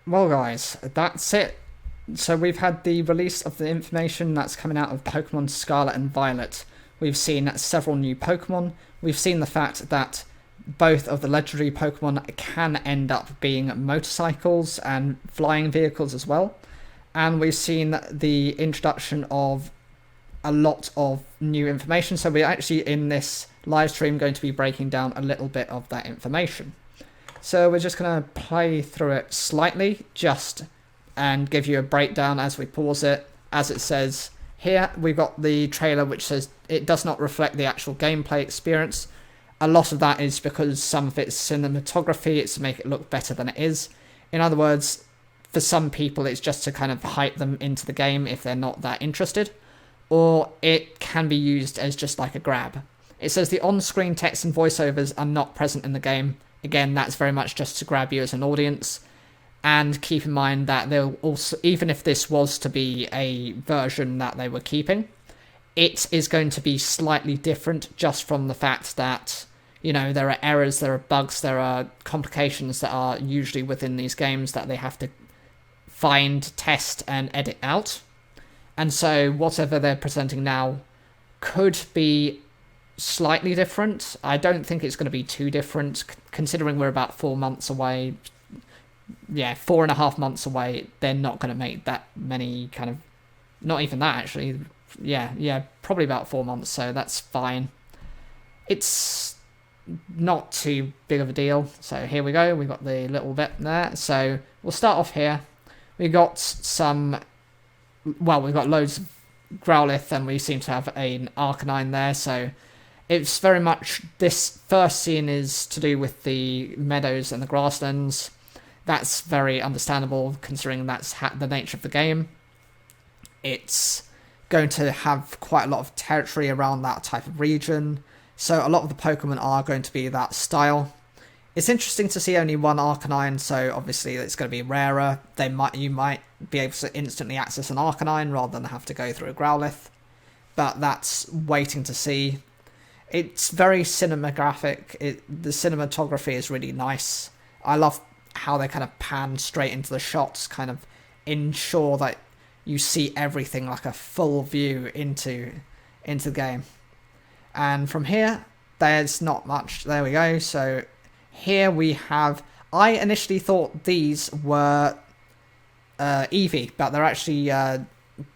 Well, guys, that's it. So we've had the release of the information that's coming out of Pokemon Scarlet and Violet. We've seen several new Pokemon. We've seen the fact that both of the legendary Pokemon can end up being motorcycles and flying vehicles as well. And we've seen the introduction of a lot of new information. So we're actually in this live stream going to be breaking down a little bit of that information. So we're just going to play through it slightly, just and give you a breakdown as we pause it. As it says here, we've got the trailer which says it does not reflect the actual gameplay experience. A lot of that is because some of it's cinematography, it's to make it look better than it is. In other words, for some people it's just to kind of hype them into the game if they're not that interested. Or it can be used as just like a grab. It says the on-screen text and voiceovers are not present in the game. Again, that's very much just to grab you as an audience. And keep in mind that they'll also, even if this was to be a version that they were keeping, it is going to be slightly different just from the fact that, you know, there are errors, there are bugs, there are complications that are usually within these games that they have to find, test, and edit out. And so whatever they're presenting now could be slightly different. I don't think it's going to be too different, considering we're about 4 months away. Yeah, 4.5 months away. They're not going to make that many kind of... Not even that, actually. Yeah, probably about 4 months, so that's fine. It's not too big of a deal. So here we go. We've got the little bit there. So we'll start off here. We got some... Well, we've got loads of Growlithe, and we seem to have an Arcanine there, so it's very much... This first scene is to do with the meadows and the grasslands. That's very understandable, considering that's the nature of the game. It's going to have quite a lot of territory around that type of region, so a lot of the Pokemon are going to be that style. It's interesting to see only one Arcanine, so obviously it's going to be rarer. You might be able to instantly access an Arcanine rather than have to go through a Growlithe, but that's waiting to see. It's very cinematographic. The cinematography is really nice. I love how they kind of pan straight into the shots, kind of ensure that you see everything like a full view into the game. And from here, there's not much. There we go. So here we have... I initially thought these were Eevee, but they're actually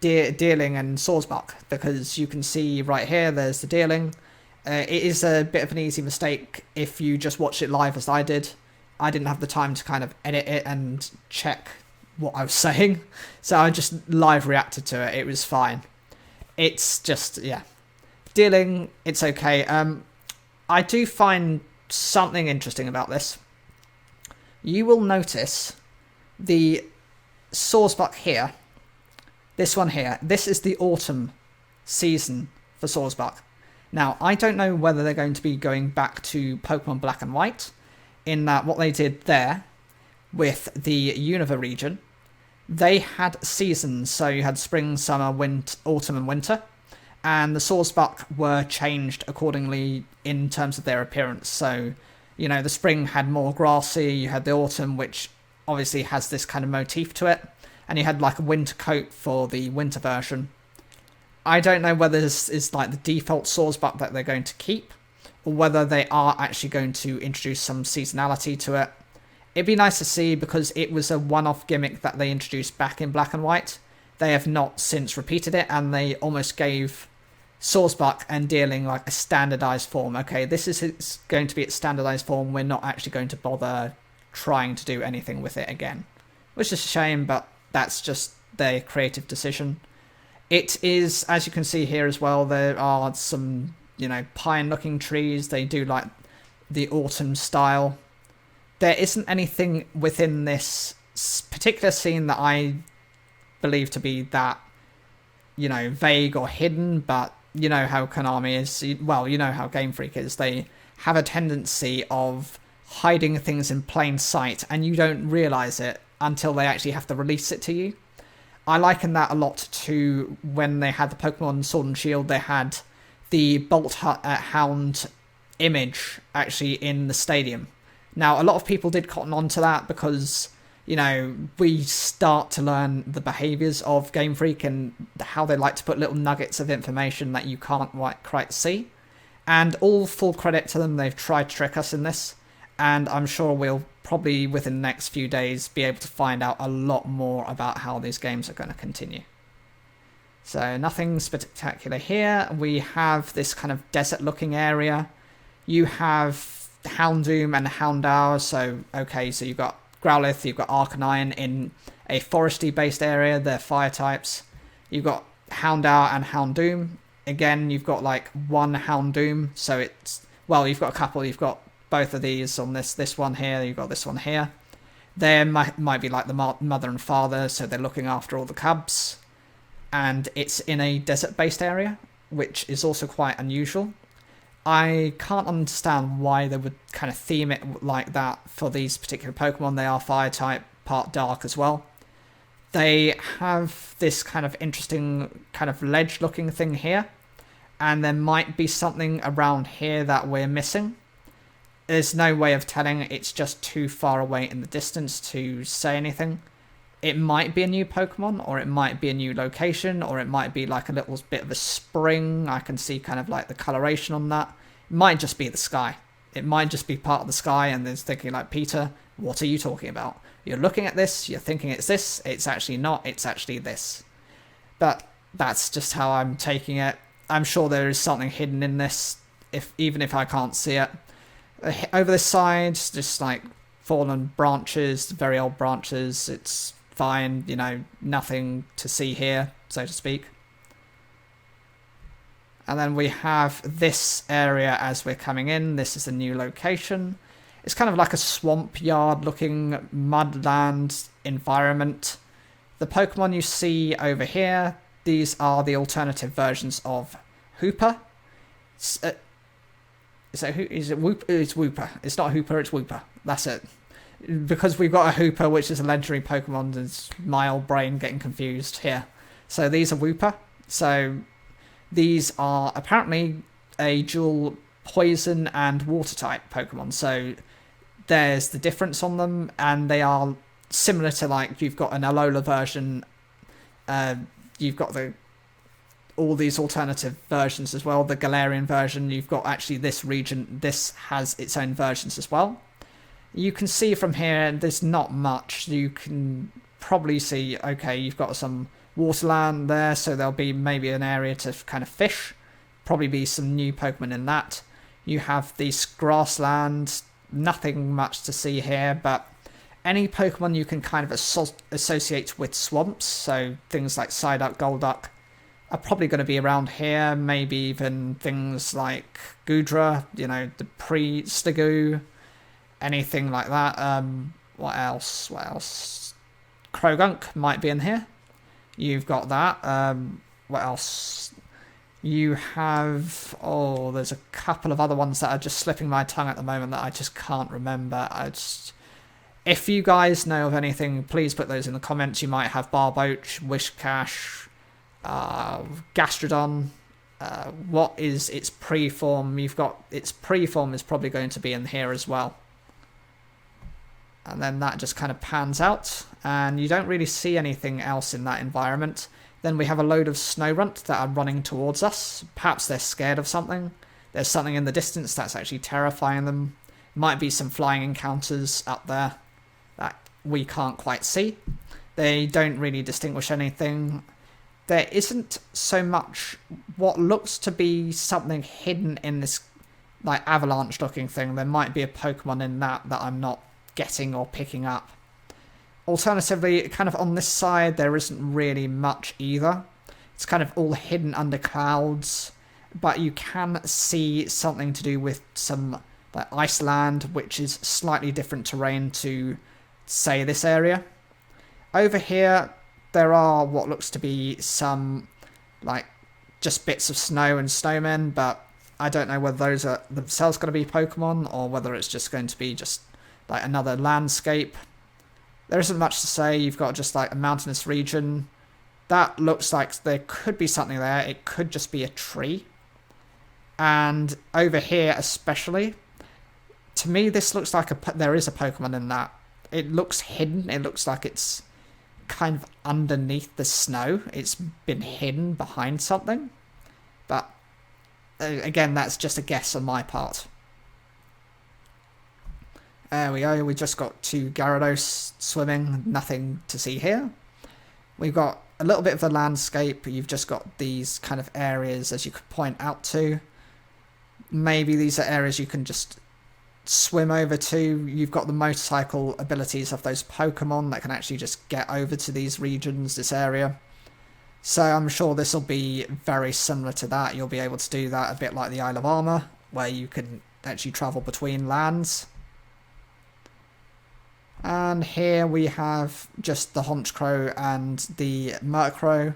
Deerling and Sawsbuck, because you can see right here, there's the Deerling. It is a bit of an easy mistake if you just watch it live as I did. I didn't have the time to kind of edit it and check what I was saying, so I just live reacted to it. It was fine. It's just, yeah. Dealing, it's okay. I do find something interesting about this. You will notice the Sawsbuck here, this one here, this is the autumn season for Sawsbuck. Now, I don't know whether they're going to be going back to Pokemon Black and White, in that what they did there with the Unova region, they had seasons, so you had spring, summer, autumn and winter, and the Sawsbuck were changed accordingly in terms of their appearance. So, you know, the spring had more grassy, you had the autumn, which obviously has this kind of motif to it, and you had like a winter coat for the winter version. I don't know whether this is like the default Sawsbuck that they're going to keep, or whether they are actually going to introduce some seasonality to it. It'd be nice to see, because it was a one-off gimmick that they introduced back in Black and White. They have not since repeated it, and they almost gave Sawsbuck and Deerling like a standardized form. Okay, this is going to be its standardized form. We're not actually going to bother trying to do anything with it again. Which is a shame, but that's just their creative decision. It is, as you can see here as well, there are some, you know, pine-looking trees. They do like the autumn style. There isn't anything within this particular scene that I believe to be that, you know, vague or hidden, but you know how Konami is, well, you know how Game Freak is. They have a tendency of hiding things in plain sight, and you don't realise it until they actually have to release it to you. I liken that a lot to when they had the Pokemon Sword and Shield. They had the Bolt Hound image actually in the stadium. Now, a lot of people did cotton on to that because, we start to learn the behaviors of Game Freak and how they like to put little nuggets of information that you can't quite see. And all full credit to them, they've tried to trick us in this. And I'm sure we'll probably, within the next few days, be able to find out a lot more about how these games are going to continue. So nothing spectacular here. We have this kind of desert-looking area. You have Houndoom and Houndour. So you've got Growlithe, you've got Arcanine in a foresty-based area. They're fire types. You've got Houndour and Houndoom. Again, you've got like one Houndoom. So you've got a couple. You've got both of these on this one here. You've got this one here. They might be like the mother and father, so they're looking after all the cubs. And it's in a desert-based area, which is also quite unusual. I can't understand why they would kind of theme it like that for these particular Pokemon. They are fire type, part dark as well. They have this kind of interesting kind of ledge-looking thing here, and there might be something around here that we're missing. There's no way of telling. It's just too far away in the distance to say anything. It might be a new Pokemon, or it might be a new location, or it might be like a little bit of a spring. I can see kind of like the coloration on that. It might just be the sky. It might just be part of the sky, and there's thinking like, Peter, what are you talking about? You're looking at this, you're thinking it's this, it's actually not, it's actually this. But that's just how I'm taking it. I'm sure there is something hidden in this, even if I can't see it. Over this side, just like fallen branches, very old branches. It's fine, nothing to see here, so to speak. And then we have this area as we're coming in. This is a new location. It's kind of like a swamp yard looking mudland environment. The Pokemon you see over here, these are the alternative versions of Hooper. Is it Wooper? It's Wooper. It's not Hooper, it's Wooper. That's it. Because we've got a Hooper, which is a legendary Pokemon, there's my old brain getting confused here. So these are Wooper. So these are apparently a dual poison and water type Pokemon. So there's the difference on them, and they are similar to like you've got an Alola version. You've got all these alternative versions as well. The Galarian version, you've got actually this region. This has its own versions as well. You can see from here, there's not much. You can probably see, you've got some waterland there, so there'll be maybe an area to kind of fish. Probably be some new Pokemon in that. You have this grassland, nothing much to see here, but any Pokemon you can kind of associate with swamps, so things like Psyduck, Golduck, are probably going to be around here. Maybe even things like Goodra, the pre-Sligoo, anything like that. What else? Krogunk might be in here. You've got that. What else? You have... there's a couple of other ones that are just slipping my tongue at the moment that I just can't remember. If you guys know of anything, please put those in the comments. You might have Barboach, Wishcash, Gastrodon. What is its pre-form? You've got its pre-form is probably going to be in here as well. And then that just kind of pans out, and you don't really see anything else in that environment. Then we have a load of Snorunt that are running towards us. Perhaps they're scared of something. There's something in the distance that's actually terrifying them. Might be some flying encounters up there that we can't quite see. They don't really distinguish anything. There isn't so much what looks to be something hidden in this like avalanche looking thing. There might be a Pokemon in that I'm not getting or picking up. Alternatively, kind of on this side, there isn't really much either. It's kind of all hidden under clouds, but you can see something to do with some like Iceland, which is slightly different terrain to, say, this area. Over here, there are what looks to be some, like, just bits of snow and snowmen, but I don't know whether those are themselves going to be Pokemon, or whether it's just going to be just like another landscape. There isn't much to say. You've got just like a mountainous region. That looks like there could be something there. It could just be a tree. And over here especially, to me this looks like there is a Pokemon in that. it looks hidden. It looks like it's kind of underneath the snow. It's been hidden behind something. But again, that's just a guess on my part. There we go. We just got 2 Gyarados swimming. Nothing to see here. We've got a little bit of the landscape. You've just got these kind of areas as you could point out to. Maybe these are areas you can just swim over to. You've got the motorcycle abilities of those Pokemon that can actually just get over to these regions, this area. So I'm sure this will be very similar to that. You'll be able to do that a bit like the Isle of Armor, where you can actually travel between lands. And here we have just the Honchkrow and the Murkrow.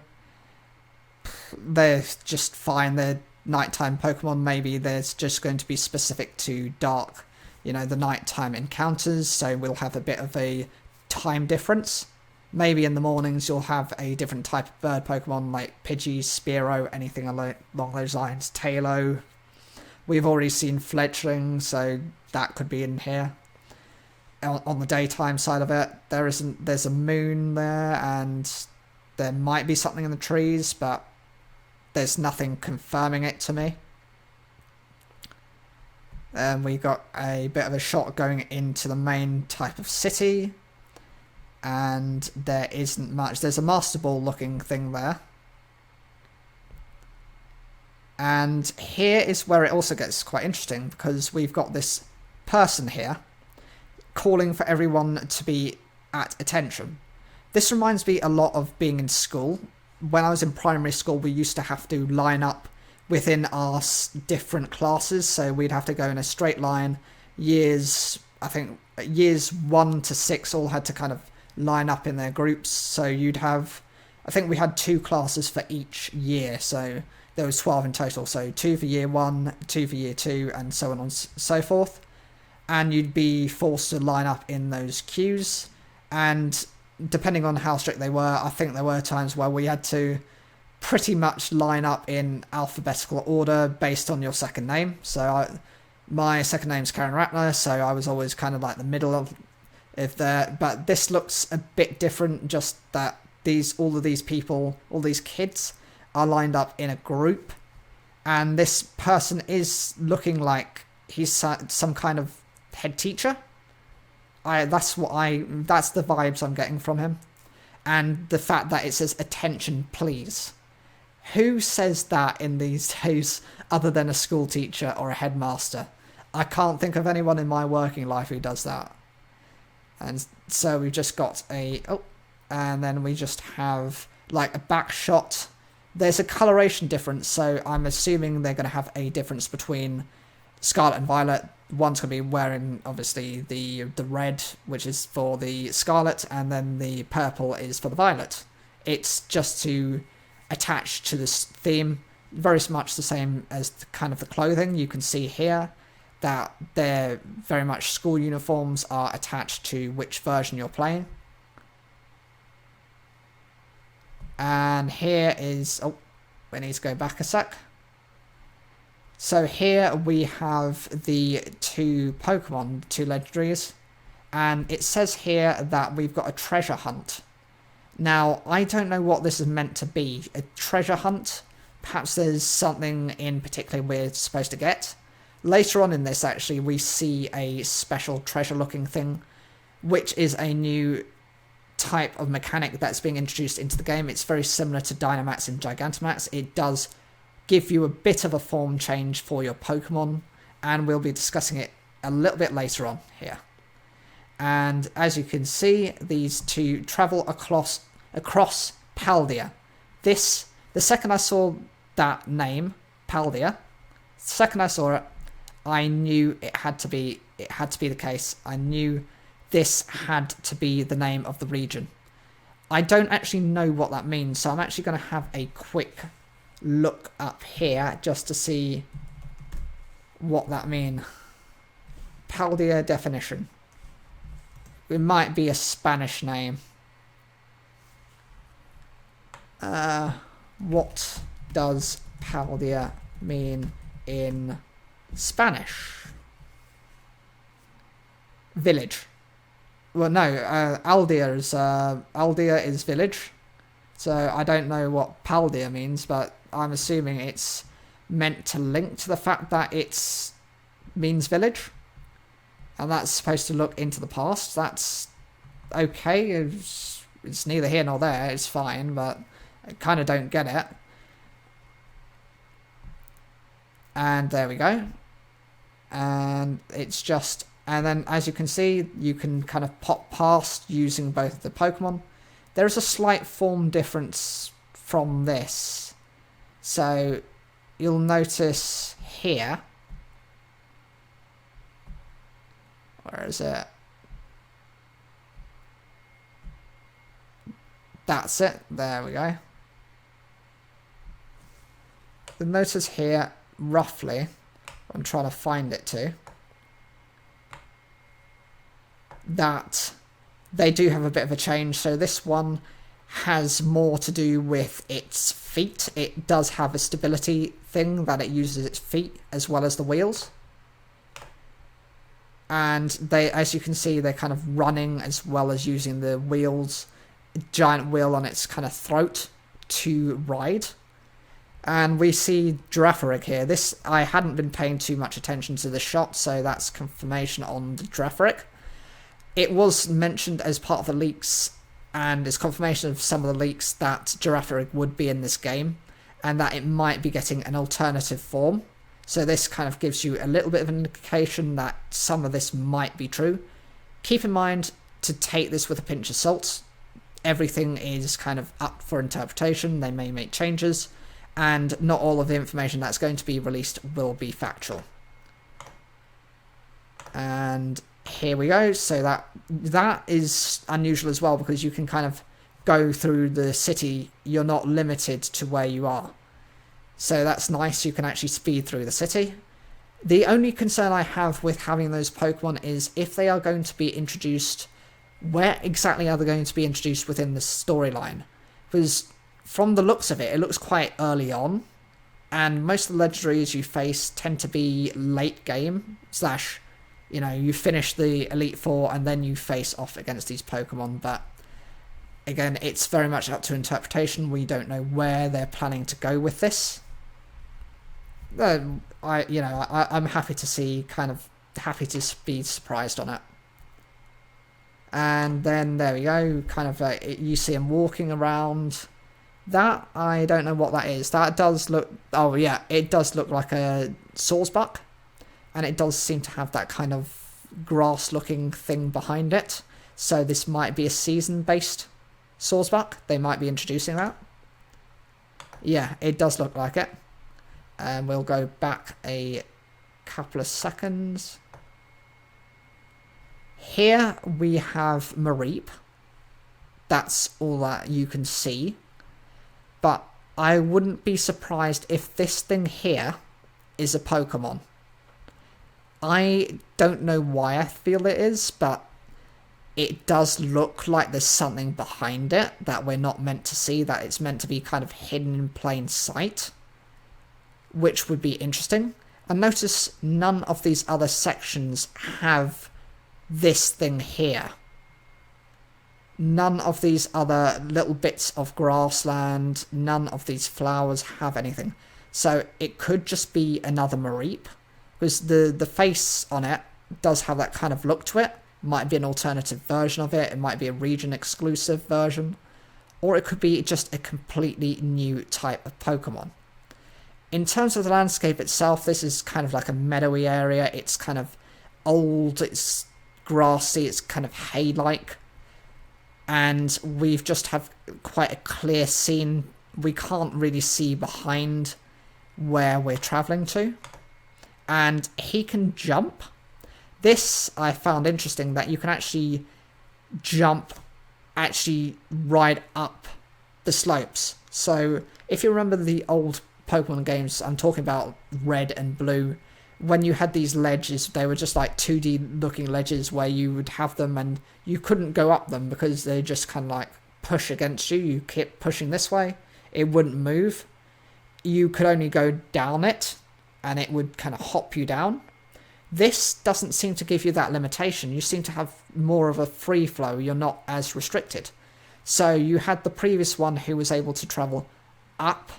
They're just fine. They're nighttime Pokemon. Maybe there's just going to be specific to dark, the nighttime encounters. So we'll have a bit of a time difference. Maybe in the mornings you'll have a different type of bird Pokemon like Pidgey, Spearow, anything along those lines. Tailo. We've already seen Fledgling, so that could be in here. On the daytime side of it, there's a moon there, and there might be something in the trees, but there's nothing confirming it to me. Then we got a bit of a shot going into the main type of city, and there isn't much. There's a Master Ball looking thing there. And here is where it also gets quite interesting, because we've got this person here calling for everyone to be at attention. This reminds me a lot of being in school. When I was in primary school, we used to have to line up within our different classes, so we'd have to go in a straight line. Years 1 to 6 all had to kind of line up in their groups, so you'd have, I think we had 2 classes for each year, so there was 12 in total, so 2 for year 1, 2 for year 2, and so on and so forth. And you'd be forced to line up in those queues, and depending on how strict they were, I think there were times where we had to pretty much line up in alphabetical order based on your second name. So my second name's Karen Ratner, so I was always kind of like the middle of there. But this looks a bit different, just that all of these people, all these kids, are lined up in a group, and this person is looking like he's some kind of head teacher. That's the vibes I'm getting from him. And the fact that it says attention please. Who says that in these days other than a school teacher or a headmaster? I can't think of anyone in my working life who does that. And so we've just got and then we just have like a back shot. There's a coloration difference, so I'm assuming they're going to have a difference between Scarlet and Violet. One's going to be wearing, obviously, the red, which is for the Scarlet, and then the purple is for the Violet. It's just to attach to this theme, very much the same as kind of the clothing. You can see here that they're very much school uniforms are attached to which version you're playing. And here is... we need to go back a sec. So here we have the 2 Pokemon, 2 legendaries, and it says here that we've got a treasure hunt. Now, I don't know what this is meant to be. A treasure hunt? Perhaps there's something in particular we're supposed to get. Later on in this, actually, we see a special treasure-looking thing, which is a new type of mechanic that's being introduced into the game. It's very similar to Dynamax and Gigantamax. It does give you a bit of a form change for your Pokemon, and we'll be discussing it a little bit later on here. And as you can see, these 2 travel across Paldea. The second I saw that name, Paldea, the second I saw it, I knew it had to be the case. I knew this had to be the name of the region. I don't actually know what that means, so I'm actually going to have a quick look up here just to see what that means. Paldea definition. It might be a Spanish name. What does Paldea mean in Spanish? Village. Well, no, Aldia is village. So I don't know what Paldia means, but I'm assuming it's meant to link to the fact that it's means village. And that's supposed to look into the past. That's okay. It's neither here nor there. It's fine, but I kind of don't get it. And there we go. And it's just... And then, as you can see, you can kind of pop past using both the Pokemon. There is a slight form difference from this. So, you'll notice here... Where is it? That's it. There we go. You'll notice here, roughly, I'm trying to find it to, that they do have a bit of a change. So this one has more to do with its feet. It does have a stability thing that it uses its feet as well as the wheels. And they, as you can see, they're kind of running as well as using the wheels, a giant wheel on its kind of throat to ride. And we see Girafarig here. This, I hadn't been paying too much attention to the shot, so that's confirmation on the Girafarig. It was mentioned as part of the leaks, and it's confirmation of some of the leaks that Girafarig would be in this game, and that it might be getting an alternative form. So this kind of gives you a little bit of an indication that some of this might be true. Keep in mind to take this with a pinch of salt. Everything is kind of up for interpretation. They may make changes, and not all of the information that's going to be released will be factual. And here we go. So that is unusual as well, because you can kind of go through the city. You're not limited to where you are. So that's nice, you can actually speed through the city. The only concern I have with having those Pokemon is if they are going to be introduced, where exactly are they going to be introduced within the storyline? Because from the looks of it, it looks quite early on, and most of the legendaries you face tend to be late game, slash, you know, you finish the Elite Four and then you face off against these Pokemon, but again, it's very much up to interpretation. We don't know where they're planning to go with this. I'm happy to see, happy to be surprised on it. And then there we go, you see him walking around. That, I don't know what that is. That does look, oh yeah, it does look like a Sawsbuck. And it does seem to have that kind of grass looking thing behind it. So this might be a season based Sawsbuck. They might be introducing that. Yeah, it does look like it. And we'll go back a couple of seconds. Here we have Mareep. That's all that you can see. But I wouldn't be surprised if this thing here is a Pokemon. I don't know why I feel it is, but it does look like there's something behind it that we're not meant to see, that it's meant to be kind of hidden in plain sight, which would be interesting. And notice none of these other sections have this thing here. None of these other little bits of grassland, none of these flowers have anything. So it could just be another Mareep, because the face on it does have that kind of look to it. Might be an alternative version of it, it might be a region exclusive version, or it could be just a completely new type of Pokemon. In terms of the landscape itself, this is kind of like a meadowy area. It's kind of old, it's grassy, it's kind of hay-like. And we've just have quite a clear scene. We can't really see behind where we're travelling to. And he can jump. This I found interesting, that you can actually jump, actually ride up the slopes. So if you remember the old Pokemon games, I'm talking about Red and Blue, when you had these ledges, they were just like 2D looking ledges where you would have them and you couldn't go up them because they just kind of like push against you. You kept pushing this way, it wouldn't move. You could only go down it and it would kind of hop you down. This doesn't seem to give you that limitation. You seem to have more of a free flow. You're not as restricted. So you had the previous one who was able to travel up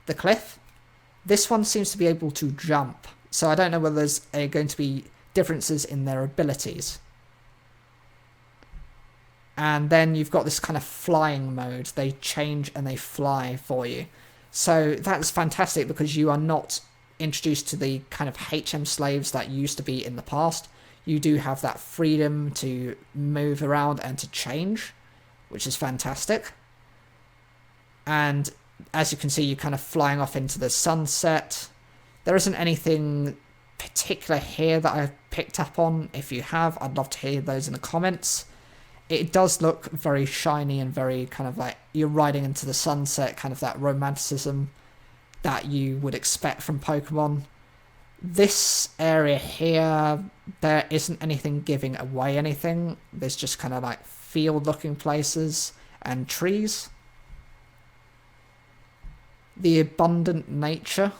the cliff. This one seems to be able to jump. So I don't know whether there's going to be differences in their abilities. And then you've got this kind of flying mode. They change and they fly for you. So that's fantastic because you are not introduced to the kind of HM slaves that used to be in the past. You do have that freedom to move around and to change, which is fantastic. And as you can see, you're kind of flying off into the sunset. There isn't anything particular here that I've picked up on. If you have, I'd love to hear those in the comments. It does look very shiny and very kind of like you're riding into the sunset, kind of that romanticism that you would expect from Pokemon. This area here, there isn't anything giving away anything. There's just kind of like field looking places and trees. The abundant nature,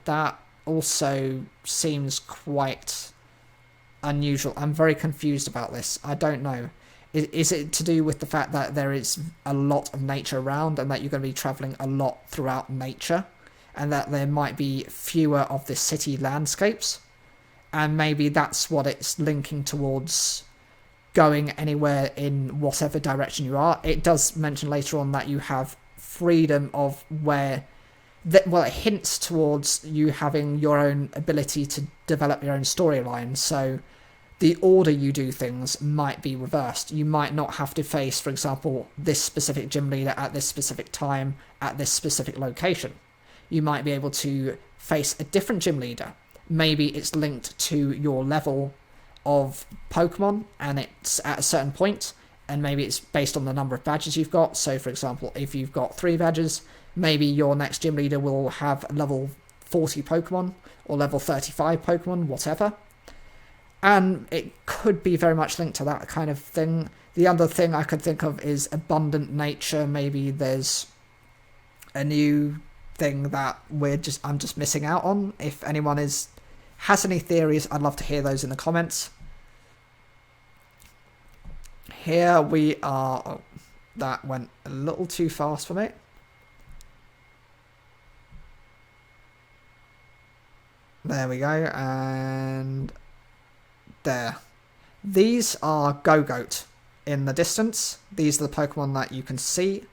that also seems quite unusual. I'm very confused about this. I don't know. Is it to do with the fact that there is a lot of nature around and that you're going to be travelling a lot throughout nature and that there might be fewer of the city landscapes? And maybe that's what it's linking towards, going anywhere in whatever direction you are. It does mention later on that you have freedom of where... Well, it hints towards you having your own ability to develop your own storyline. So the order you do things might be reversed. You might not have to face, for example, this specific gym leader at this specific time, at this specific location. You might be able to face a different gym leader. Maybe it's linked to your level of Pokemon, and it's at a certain point, and maybe it's based on the number of badges you've got. So, for example, if you've got 3 badges, maybe your next gym leader will have level 40 Pokemon, or level 35 Pokemon, whatever. And it could be very much linked to that kind of thing. The other thing I could think of is abundant nature. Maybe there's a new thing that I'm just missing out on. If anyone has any theories, I'd love to hear those in the comments. Here we are. Oh, that went a little too fast for me. There we go, and there. These are Go-Goat in the distance. These are the Pokemon that you can see.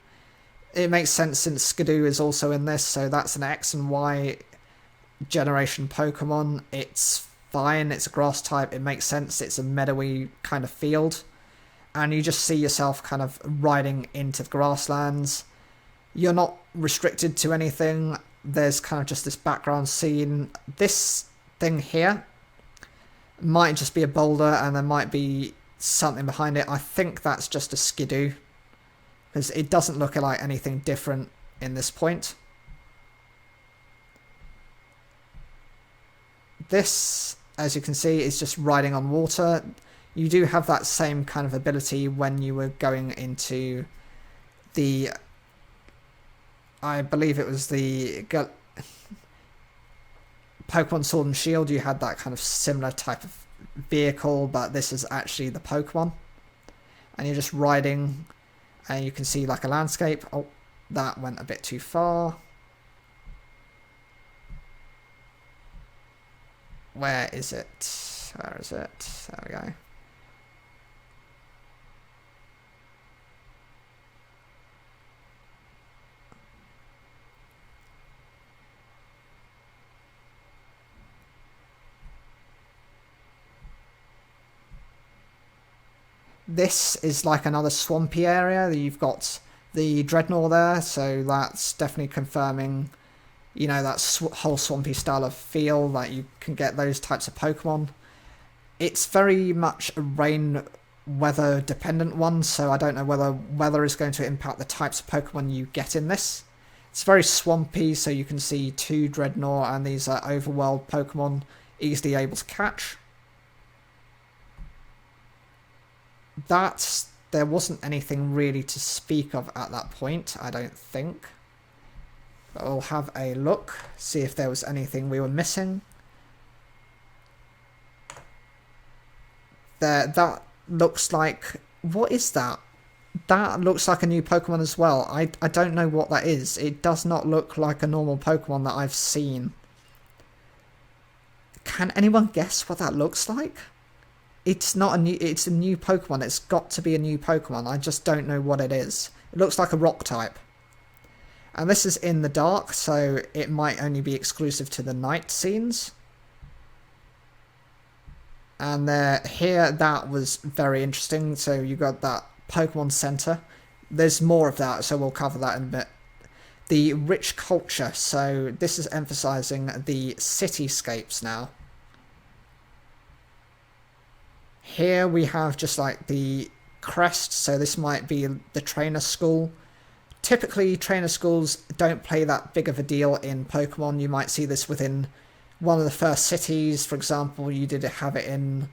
It makes sense since Skidoo is also in this, so that's an X and Y generation Pokemon. It's fine, it's a grass type, it makes sense, it's a meadowy kind of field. And you just see yourself kind of riding into the grasslands. You're not restricted to anything. There's kind of just this background scene. This thing here might just be a boulder and there might be something behind it. I think that's just a Skidoo, because it doesn't look like anything different in this point. This, as you can see, is just riding on water. You do have that same kind of ability when you were going into the... I believe it was the Pokemon Sword and Shield. You had that kind of similar type of vehicle, but this is actually the Pokemon. And you're just riding, and you can see like a landscape. Oh, that went a bit too far. Where is it? Where is it? There we go. This is like another swampy area. You've got the Dreadnought there, so that's definitely confirming, you know, that whole swampy style of feel that you can get those types of Pokemon. It's very much a rain weather dependent one, so I don't know whether weather is going to impact the types of Pokemon you get in this. It's very swampy, so you can see 2 Dreadnought, and these are overworld Pokemon easily able to catch. There wasn't anything really to speak of at that point, I don't think. But we'll have a look, see if there was anything we were missing. there, that looks like... What is that? That looks like a new Pokemon as well. I don't know what that is. It does not look like a normal Pokemon that I've seen. Can anyone guess what that looks like? It's not a new... It's a new Pokemon. It's got to be a new Pokemon. I just don't know what it is. It looks like a rock type. And this is in the dark, so it might only be exclusive to the night scenes. And here, that was very interesting. So you got that Pokemon Center. There's more of that, so we'll cover that in a bit. The rich culture. So this is emphasizing the cityscapes now. Here we have just like the crest. So this might be the trainer school. Typically, trainer schools don't play that big of a deal in Pokemon. You might see this within one of the first cities. For example, you did have it in,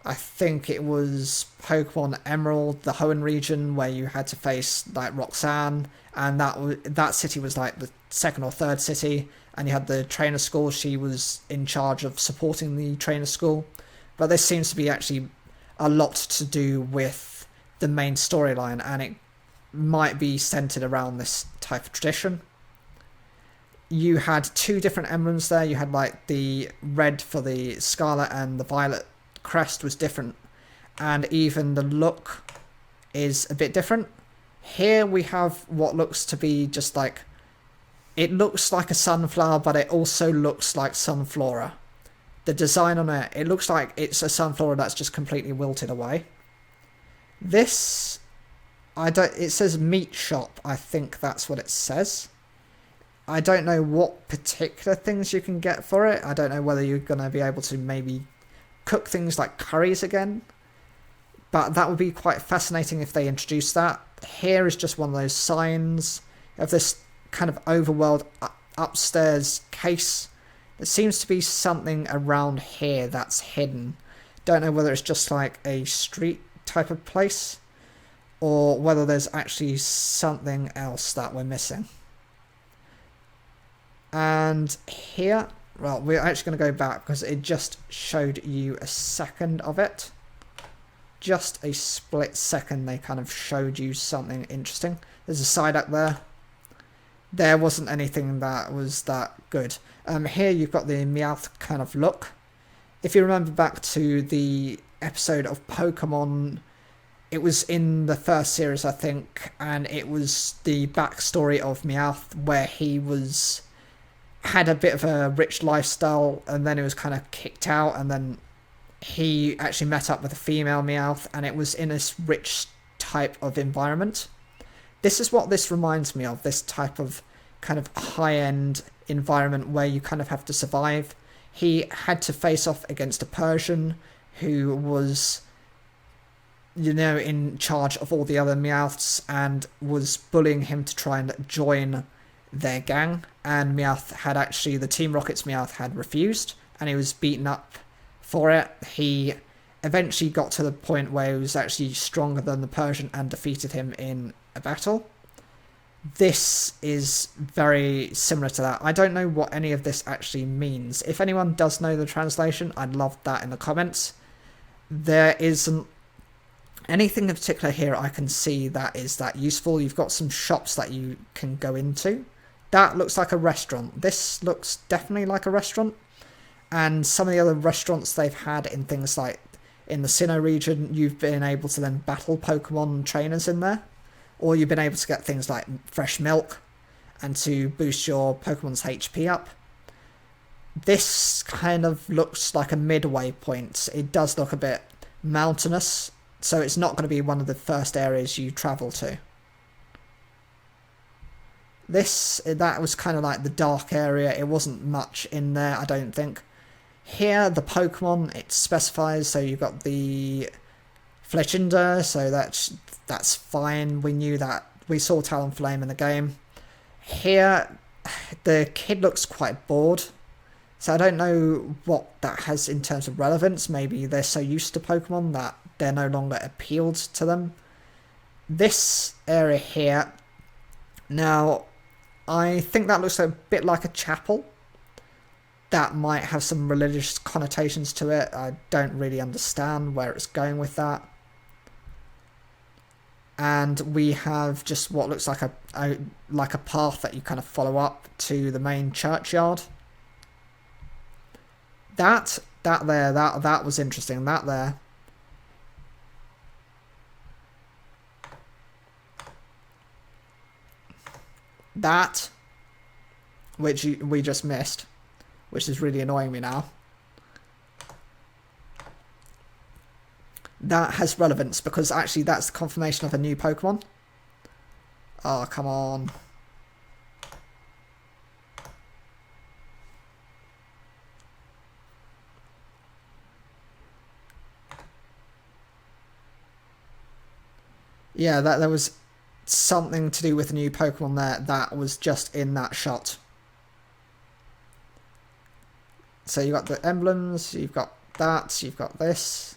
I think it was Pokemon Emerald, the Hoenn region, where you had to face like Roxanne, and that city was like the second or third city, and you had the trainer school. She was in charge of supporting the trainer school. But this seems to be actually a lot to do with the main storyline, and it might be centered around this type of tradition. You had two different emblems there. You had like the red for the scarlet, and the violet crest was different, and even the look is a bit different. Here we have what looks to be just like, it looks like a sunflower, but it also looks like Sunflora. The design on it, it looks like it's a Sunflora that's just completely wilted away. This, it says meat shop. I think that's what it says. I don't know what particular things you can get for it. I don't know whether you're going to be able to maybe cook things like curries again. But that would be quite fascinating if they introduced that. Here is just one of those signs of this kind of overworld upstairs case. There seems to be something around here that's hidden. Don't know whether it's just like a street type of place, or whether there's actually something else that we're missing. And here, well, we're actually going to go back because it just showed you a second of it. Just a split second, they kind of showed you something interesting. There's a side up there. There wasn't anything that was that good. Here you've got the Meowth kind of look. If you remember back to the episode of Pokemon, it was in the first series, I think, and it was the backstory of Meowth, where he had a bit of a rich lifestyle, and then he was kind of kicked out, and then he actually met up with a female Meowth, and it was in this rich type of environment. This is what this reminds me of, this type of kind of high-end environment where you kind of have to survive. He had to face off against a Persian who was, you know, in charge of all the other Meowths, and was bullying him to try and join their gang. And Meowth had actually, the Team Rocket's Meowth had refused, and he was beaten up for it. He eventually got to the point where he was actually stronger than the Persian and defeated him in a battle. This is very similar to that. I don't know what any of this actually means. If anyone does know the translation, I'd love that in the comments. There isn't anything in particular here I can see that is that useful. You've got some shops that you can go into. That looks like a restaurant. This looks definitely like a restaurant. And some of the other restaurants they've had in things like in the Sinnoh region, you've been able to then battle Pokemon trainers in there. Or you've been able to get things like fresh milk and to boost your Pokemon's HP up. This kind of looks like a midway point. It does look a bit mountainous, so it's not going to be one of the first areas you travel to. That was kind of like the dark area. It wasn't much in there, I don't think. Here, the Pokemon, it specifies, so you've got the Fletchinder, so that's fine. We knew that. We saw Talonflame in the game. Here, the kid looks quite bored, so I don't know what that has in terms of relevance. Maybe they're so used to Pokemon that they're no longer appealed to them. This area here, now, I think that looks a bit like a chapel. that might have some religious connotations to it. I don't really understand where it's going with that. And we have just what looks like a path that you kind of follow up to the main churchyard. That was interesting. That there. That, which we just missed, which is really annoying me now. That has relevance because actually that's the confirmation of a new Pokemon. Oh, come on. Yeah, there was something to do with a new Pokemon there that was just in that shot. So you've got the emblems, you've got that, you've got this.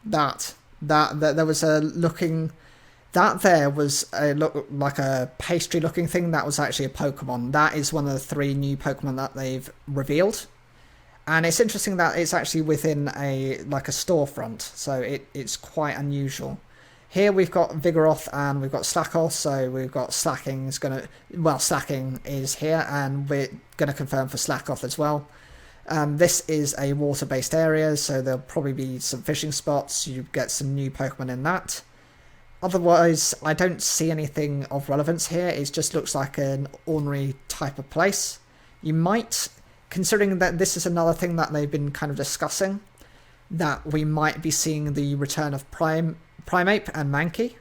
That there was a looking, that there was a look like a pastry looking thing. That was actually a Pokemon. That is one of the 3 new Pokemon that they've revealed, and it's interesting that it's actually within a storefront, so it's quite unusual. Here we've got Vigoroth and we've got Slackoth, so we've got Slacking is here, and we're gonna confirm for Slackoth as well. This is a water-based area, so there'll probably be some fishing spots. You get some new Pokemon in that. Otherwise, I don't see anything of relevance here. It just looks like an ordinary type of place. You might, considering that this is another thing that they've been kind of discussing, that we might be seeing the return of Primeape and Mankey,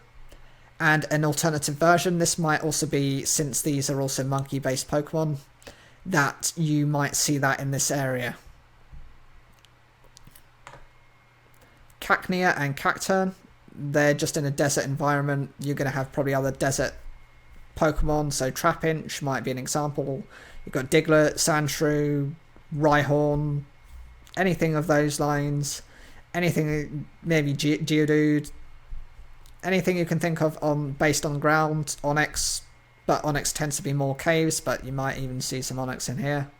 and an alternative version. This might also be, since these are also monkey-based Pokemon, that you might see that in this area. Cacnea and Cacturn, they're just in a desert environment. You're going to have probably other desert Pokemon, so Trapinch might be an example. You've got Diglett, Sandshrew, Rhyhorn, anything of those lines. Anything, maybe Geodude. Anything you can think of based on ground. Onix. But Onix tends to be more caves, but you might even see some Onix in here.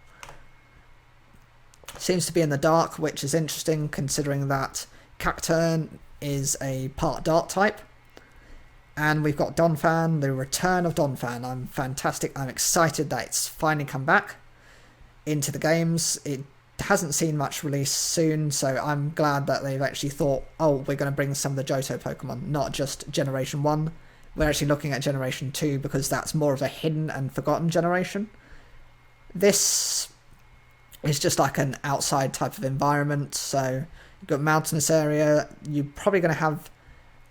Seems to be in the dark, which is interesting considering that Cacturn is a part dark type. And we've got Donphan, the return of Donphan. I'm excited that it's finally come back into the games. It hasn't seen much release soon, so I'm glad that they've actually thought, oh, we're going to bring some of the Johto Pokemon, not just Generation 1. We're actually looking at Generation 2 because that's more of a hidden and forgotten generation. This is just like an outside type of environment. So you've got mountainous area. You're probably going to have,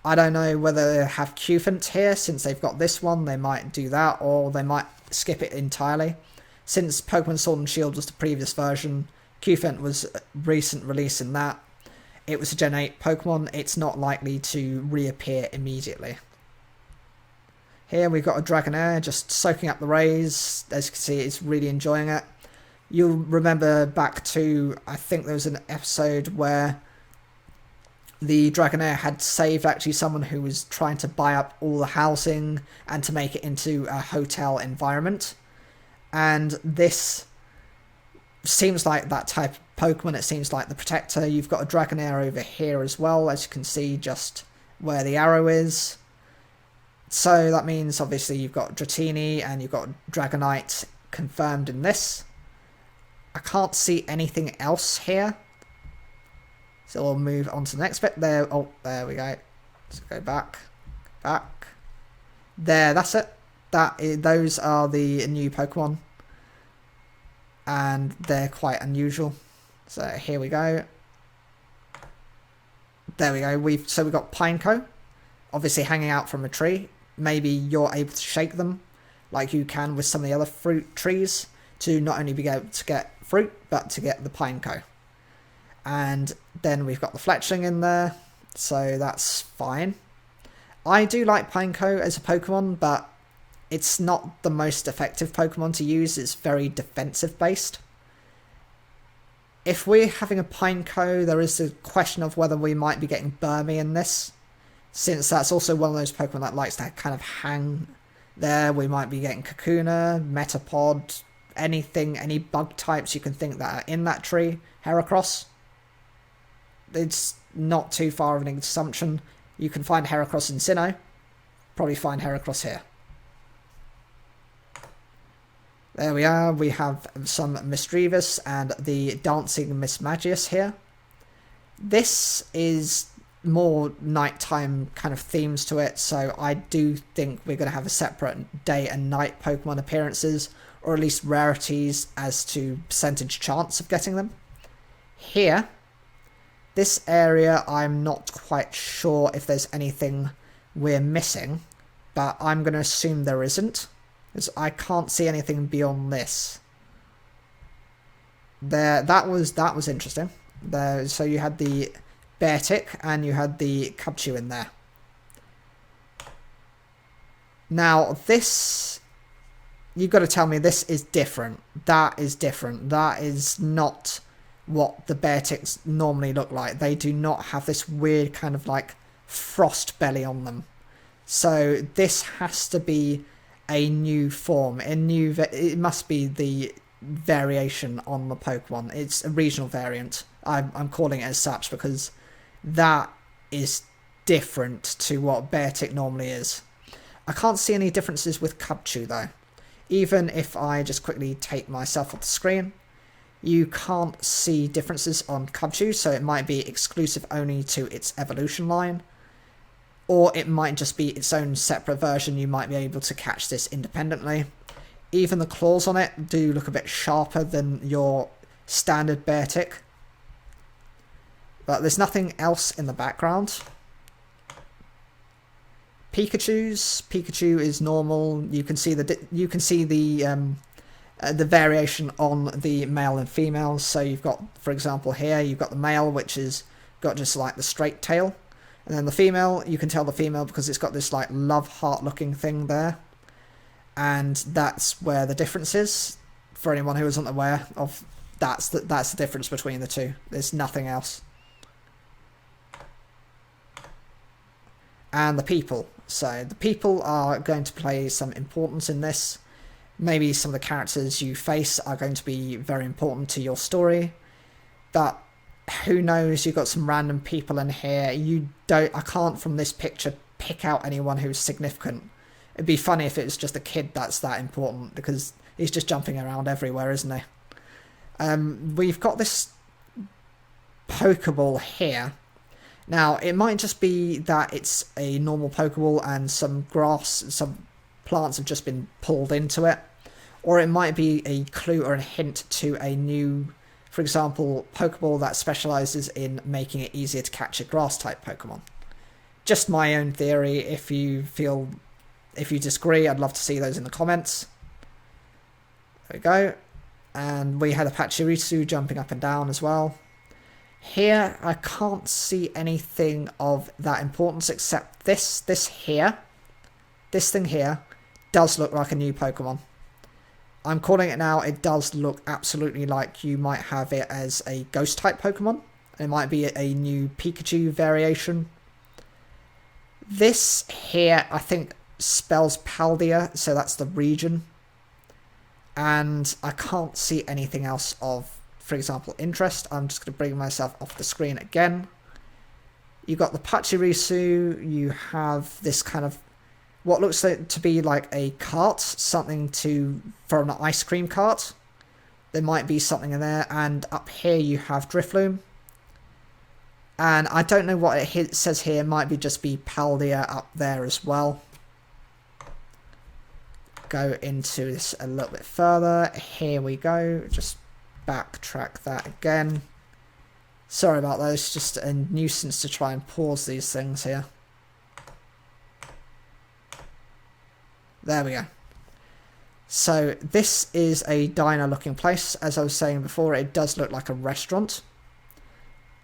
I don't know whether they have Cufant here. Since they've got this one, they might do that, or they might skip it entirely. Since Pokemon Sword and Shield was the previous version, Cufant was a recent release in that. It was a Gen 8 Pokemon. It's not likely to reappear immediately. Here we've got a Dragonair just soaking up the rays. As you can see, it's really enjoying it. You'll remember back to, I think there was an episode where the Dragonair had saved actually someone who was trying to buy up all the housing and to make it into a hotel environment. And this seems like that type of Pokemon. It seems like the Protector. You've got a Dragonair over here as well, as you can see just where the arrow is. So that means obviously you've got Dratini and you've got Dragonite confirmed in this. I can't see anything else here. So we'll move on to the next bit. There we go. Let's go back. There, that's it. Those are the new Pokemon. And they're quite unusual. So here we go. There we go. We've got Pineco, obviously hanging out from a tree. Maybe you're able to shake them like you can with some of the other fruit trees to not only be able to get fruit, but to get the Pineco. And then we've got the Fletchling in there, so that's fine. I do like Pineco as a Pokemon, but it's not the most effective Pokemon to use. It's very defensive based. If we're having a Pineco, there is a question of whether we might be getting Burmy in this, since that's also one of those Pokemon that likes to kind of hang there. We might be getting Kakuna, Metapod, anything, any bug types you can think that are in that tree. Heracross. It's not too far of an assumption. You can find Heracross in Sinnoh. Probably find Heracross here. There we are. We have some Misdreavus and the Dancing Mismagius here. This is more nighttime kind of themes to it, so I do think we're going to have a separate day and night Pokemon appearances, or at least rarities as to percentage chance of getting them. Here, this area, I'm not quite sure if there's anything we're missing, but I'm going to assume there isn't, because I can't see anything beyond this. That was interesting. So you had the Beartic and you had the Cubchoo in there. Now this, you've got to tell me this is different. That is different. That is not what the Beartics normally look like. They do not have this weird kind of like frost belly on them. So this has to be a new form. It must be the variation on the Pokemon. It's a regional variant. I'm calling it as such because that is different to what Beartic normally is. I can't see any differences with Cubchoo though. Even if I just quickly take myself off the screen, you can't see differences on Cubchoo, so it might be exclusive only to its evolution line. Or it might just be its own separate version. You might be able to catch this independently. Even the claws on it do look a bit sharper than your standard Beartic. But there's nothing else in the background. Pikachu is normal. You can see the variation on the male and female. So you've got, for example, here you've got the male, which is got just like the straight tail. And then the female, you can tell the female because it's got this like love heart looking thing there. And that's where the difference is. For anyone who isn't aware of, that's the difference between the two. There's nothing else. And the people. So the people are going to play some importance in this. Maybe some of the characters you face are going to be very important to your story. But who knows, you've got some random people in here. I can't from this picture pick out anyone who's significant. It'd be funny if it was just a kid that's that important, because he's just jumping around everywhere, isn't he? We've got this Pokeball here. Now, it might just be that it's a normal Pokeball and some grass, some plants have just been pulled into it. Or it might be a clue or a hint to a new, for example, Pokeball that specialises in making it easier to catch a grass-type Pokemon. Just my own theory. If you disagree, I'd love to see those in the comments. There we go. And we had a Pachirisu jumping up and down as well. Here, I can't see anything of that importance except this here. This thing here does look like a new Pokemon. I'm calling it now. It does look absolutely like you might have it as a ghost-type Pokemon. It might be a new Pikachu variation. This here, I think, spells Paldea, so that's the region. And I can't see anything else of, for example, interest. I'm just going to bring myself off the screen again. You've got the Pachirisu. You have this kind of what looks like to be like a cart, something for an ice cream cart. There might be something in there. And up here you have Drifloon. And I don't know what it says here. It might just be Paldea up there as well. Go into this a little bit further. Here we go. Just backtrack that again. Sorry about that. It's just a nuisance to try and pause these things here. There we go. So this is a diner looking place. As I was saying before, it does look like a restaurant.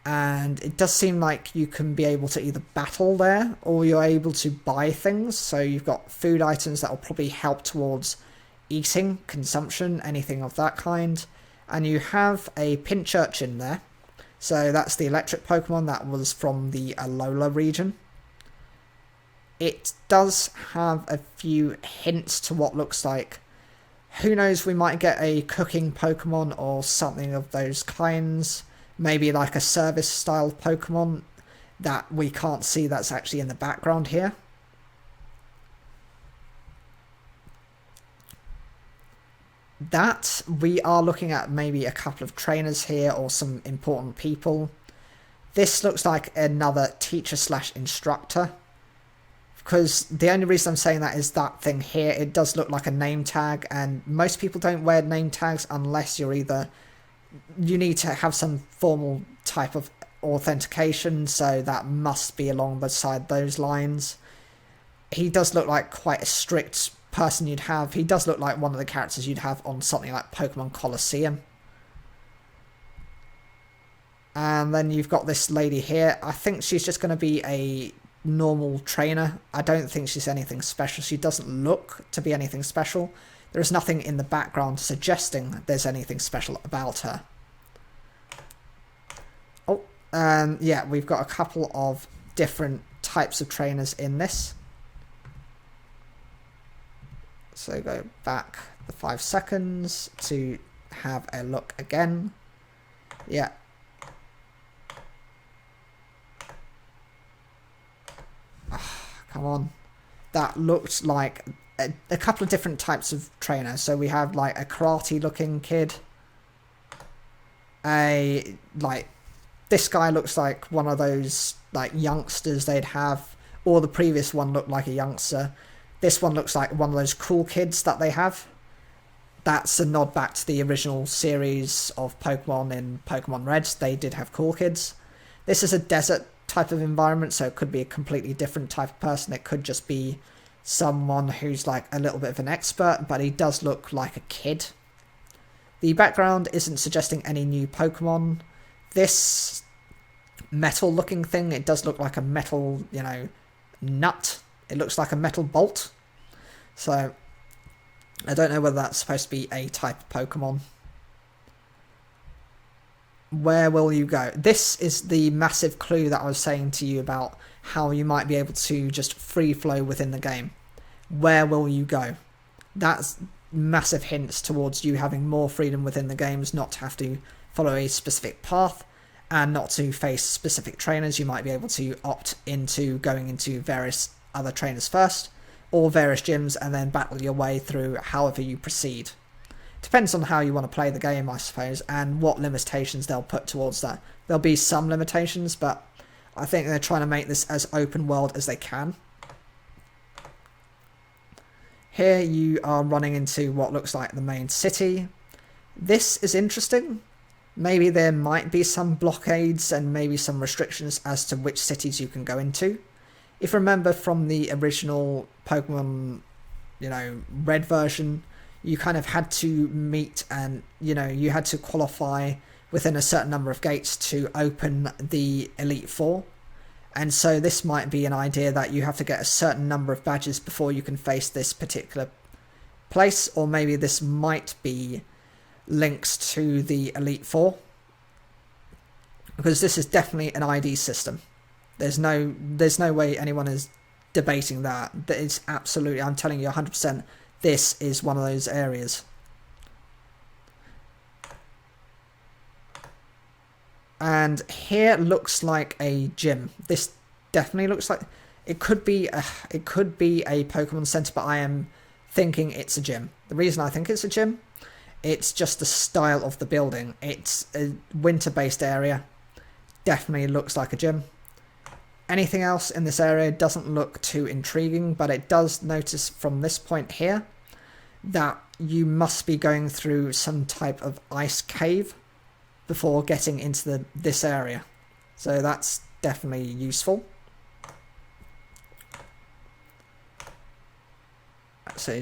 And it does seem like you can be able to either battle there, or you're able to buy things. So you've got food items that will probably help towards eating, consumption, anything of that kind. And you have a Pinchurchin there. So that's the electric Pokemon that was from the Alola region. It does have a few hints to what looks like. Who knows, we might get a cooking Pokemon or something of those kinds. Maybe like a service style Pokemon that we can't see that's actually in the background here. That we are looking at maybe a couple of trainers here or some important people. This looks like another teacher slash instructor. Because the only reason I'm saying that is that thing here, it does look like a name tag, and most people don't wear name tags unless you're either, you need to have some formal type of authentication, so that must be along beside those lines. He does look like quite a strict person you'd have. He does look like one of the characters you'd have on something like Pokemon Colosseum. And then you've got this lady here. I think she's just going to be a normal trainer. I don't think she's anything special. She doesn't look to be anything special. There is nothing in the background suggesting there's anything special about her. Oh, and yeah, we've got a couple of different types of trainers in this. So go back the 5 seconds to have a look again. Yeah. Come on. That looked like a couple of different types of trainer. So we have like a karate looking kid. This guy looks like one of those like youngsters they'd have, or the previous one looked like a youngster. This one looks like one of those cool kids that they have. That's a nod back to the original series of Pokemon in Pokemon Red. They did have cool kids. This is a desert type of environment, so it could be a completely different type of person. It could just be someone who's like a little bit of an expert, but he does look like a kid. The background isn't suggesting any new Pokemon. This metal looking thing, it does look like a metal, nut. It looks like a metal bolt. So I don't know whether that's supposed to be a type of Pokemon. Where will you go? This is the massive clue that I was saying to you about how you might be able to just free flow within the game. Where will you go? That's massive hints towards you having more freedom within the games, not to have to follow a specific path and not to face specific trainers. You might be able to opt into going into various other trainers first, or various gyms, and then battle your way through however you proceed. Depends on how you want to play the game, I suppose, and what limitations they'll put towards that. There'll be some limitations, but I think they're trying to make this as open world as they can. Here you are running into what looks like the main city. This is interesting. Maybe there might be some blockades and maybe some restrictions as to which cities you can go into. If you remember from the original Pokemon, Red version, you kind of had to meet and, you had to qualify within a certain number of gates to open the Elite Four. And so this might be an idea that you have to get a certain number of badges before you can face this particular place, or maybe this might be links to the Elite Four. Because this is definitely an ID system. There's no way anyone is debating that. It's absolutely, I'm telling you 100%, this is one of those areas. And here looks like a gym. This definitely looks like it could be a Pokemon Center, but I am thinking it's a gym. The reason I think it's a gym, it's just the style of the building. It's a winter-based area. Definitely looks like a gym. Anything else in this area doesn't look too intriguing, but it does notice from this point here that you must be going through some type of ice cave before getting into this area. So that's definitely useful. So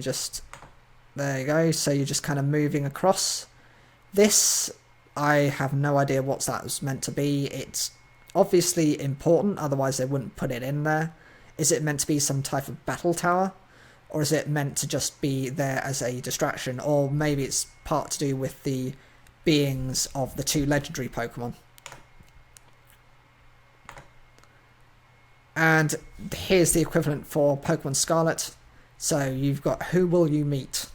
there you go. So you're just kind of moving across. This, I have no idea what that was meant to be. It's obviously important, otherwise they wouldn't put it in there. Is it meant to be some type of battle tower? Or is it meant to just be there as a distraction? Or maybe it's part to do with the beings of the 2 legendary Pokemon. And here's the equivalent for Pokemon Scarlet. So you've got Who Will You Meet?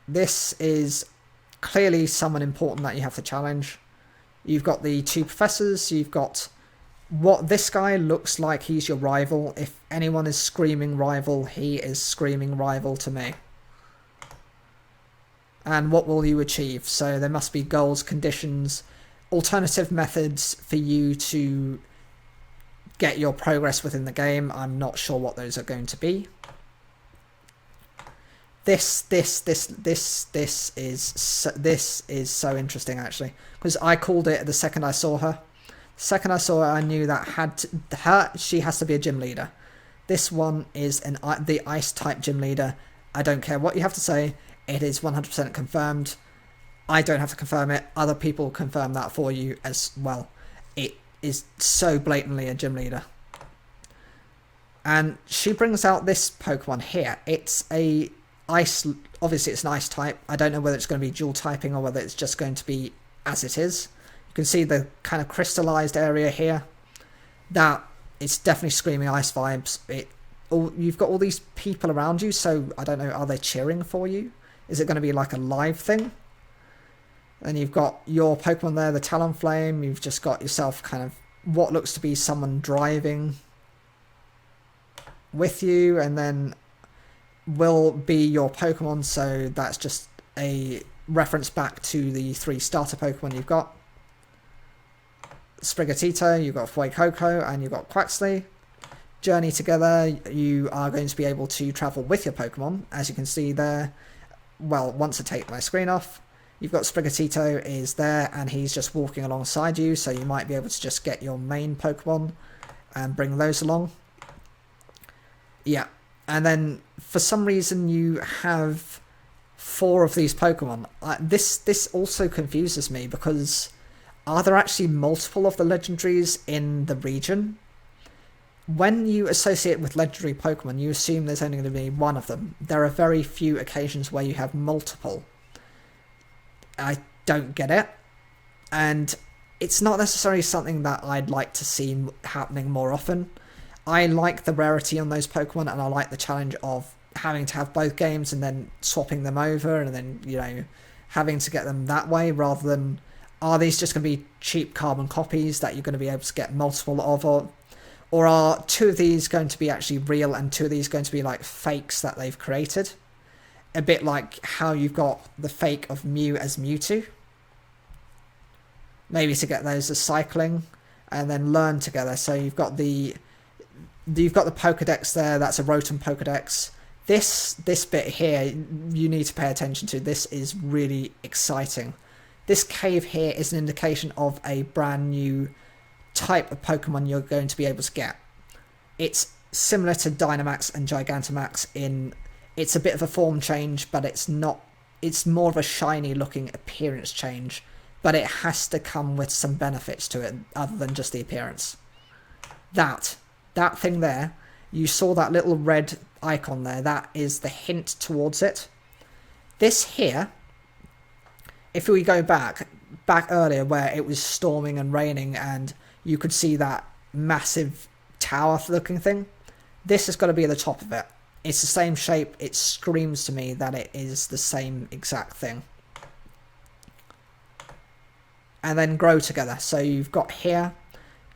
This is clearly someone important that you have to challenge. You've got the 2 professors. You've got what this guy looks like. He's your rival. If anyone is screaming rival, he is screaming rival to me. And what will you achieve? So there must be goals, conditions, alternative methods for you to get your progress within the game. I'm not sure what those are going to be. This is so interesting, actually, because I called it the second I saw her. The second I saw her, I knew that she has to be a gym leader. This one is the ice type gym leader. I don't care what you have to say. It is 100% confirmed. I don't have to confirm it. Other people confirm that for you as well. It is so blatantly a gym leader. And she brings out this Pokemon here. It's a ice. Obviously, it's an ice type. I don't know whether it's going to be dual typing or whether it's just going to be as it is. You can see the kind of crystallized area here. That it's definitely screaming ice vibes. You've got all these people around you, so I don't know, are they cheering for you? Is it going to be like a live thing? Then you've got your Pokemon there, the Talonflame. You've just got yourself kind of what looks to be someone driving with you, and then will be your Pokemon. So that's just a reference back to the 3 starter Pokemon you've got. Sprigatito, you've got Fuecoco, and you've got Quaxley. Journey together, you are going to be able to travel with your Pokemon, as you can see there. Well, once I take my screen off, you've got Sprigatito is there, and he's just walking alongside you, so you might be able to just get your main Pokemon and bring those along. Yeah, and then for some reason you have 4 of these Pokemon. This also confuses me, because are there actually multiple of the legendaries in the region? When you associate with legendary Pokemon, you assume there's only going to be one of them. There are very few occasions where you have multiple. I don't get it. And it's not necessarily something that I'd like to see happening more often. I like the rarity on those Pokemon, and I like the challenge of having to have both games and then swapping them over and then, you know, having to get them that way, rather than, are these just going to be cheap carbon copies that you're going to be able to get multiple of, or are 2 of these going to be actually real and 2 of these going to be like fakes that they've created? A bit like how you've got the fake of Mew as Mewtwo. Maybe to get those as cycling and then learn together. So you've got the Pokedex there. That's a Rotom Pokedex. This bit here you need to pay attention to. This is really exciting. This cave here is an indication of a brand new type of Pokemon you're going to be able to get. It's similar to Dynamax and Gigantamax in it's a bit of a form change, but it's not. It's more of a shiny looking appearance change, but it has to come with some benefits to it other than just the appearance. That thing there, you saw that little red icon there, that is the hint towards it. This here, if we go back earlier where it was storming and raining and you could see that massive tower looking thing, this has got to be at the top of it. It's the same shape. It screams to me that it is the same exact thing. And then grow together. So you've got here,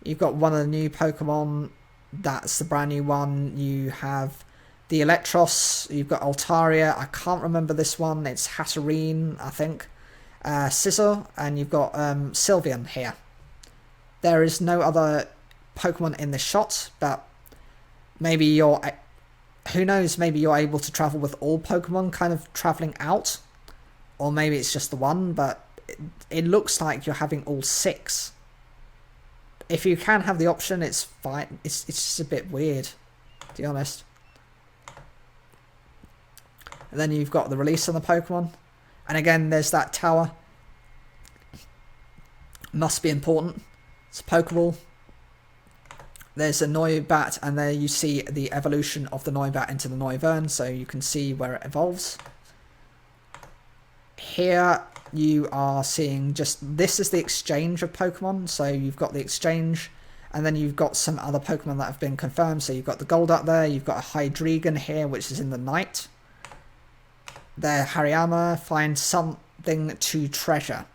you've got one of the new Pokemon. That's the brand new one. You have the Electros. You've got Altaria. I can't remember this one. It's Hatterene, I think. Scizor. And you've got Sylveon here. There is no other Pokemon in this shot, but maybe you're... Who knows, maybe you're able to travel with all Pokemon kind of travelling out. Or maybe it's just the one, but it looks like you're having all 6. If you can have the option, it's fine. It's just a bit weird, to be honest. And then you've got the release on the Pokemon. And again, there's that tower. Must be important. It's a Pokeball. There's a Noibat, and there you see the evolution of the Noibat into the Noivern, so you can see where it evolves. Here you are seeing this is the exchange of Pokemon, so you've got the exchange, and then you've got some other Pokemon that have been confirmed. So you've got the Golduck there, you've got a Hydreigon here, which is in the night. There, Hariyama, find something to treasure.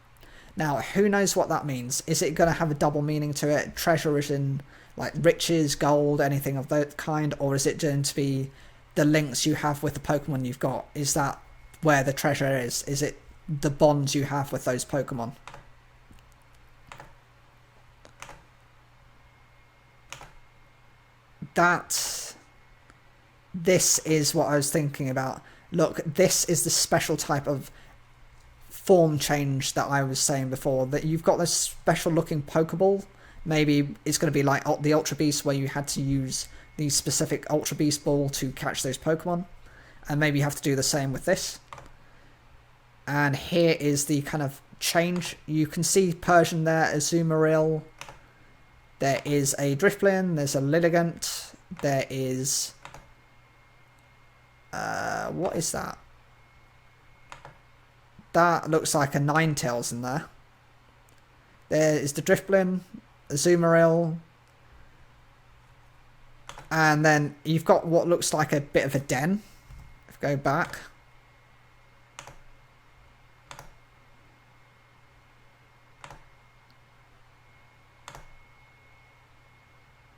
Now, who knows what that means? Is it going to have a double meaning to it? Treasure is in, like, riches, gold, anything of that kind? Or is it going to be the links you have with the Pokemon you've got? Is that where the treasure is? Is it the bonds you have with those Pokemon? This is what I was thinking about. Look, this is the special type of form change that I was saying before, that you've got this special looking Pokeball. Maybe it's going to be like the Ultra Beast, where you had to use the specific Ultra Beast ball to catch those Pokemon, and maybe you have to do the same with this. And here is the kind of change. You can see Persian there, Azumarill. There is a Drifblim, there's a Lilligant, there is what is that? That looks like a Ninetales in there. There is the Drifblim, Azumarill, and then you've got what looks like a bit of a den. If I go back.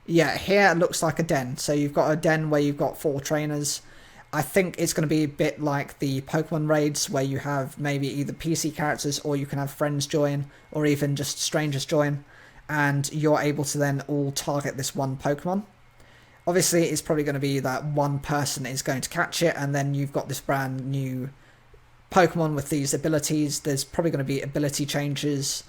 Yeah, here it looks like a den. So you've got a den where you've got 4 trainers. I think it's going to be a bit like the Pokemon raids, where you have maybe either PC characters, or you can have friends join, or even just strangers join, and you're able to then all target this one Pokemon. Obviously, it's probably going to be that one person is going to catch it, and then you've got this brand new Pokemon with these abilities. There's probably going to be ability changes,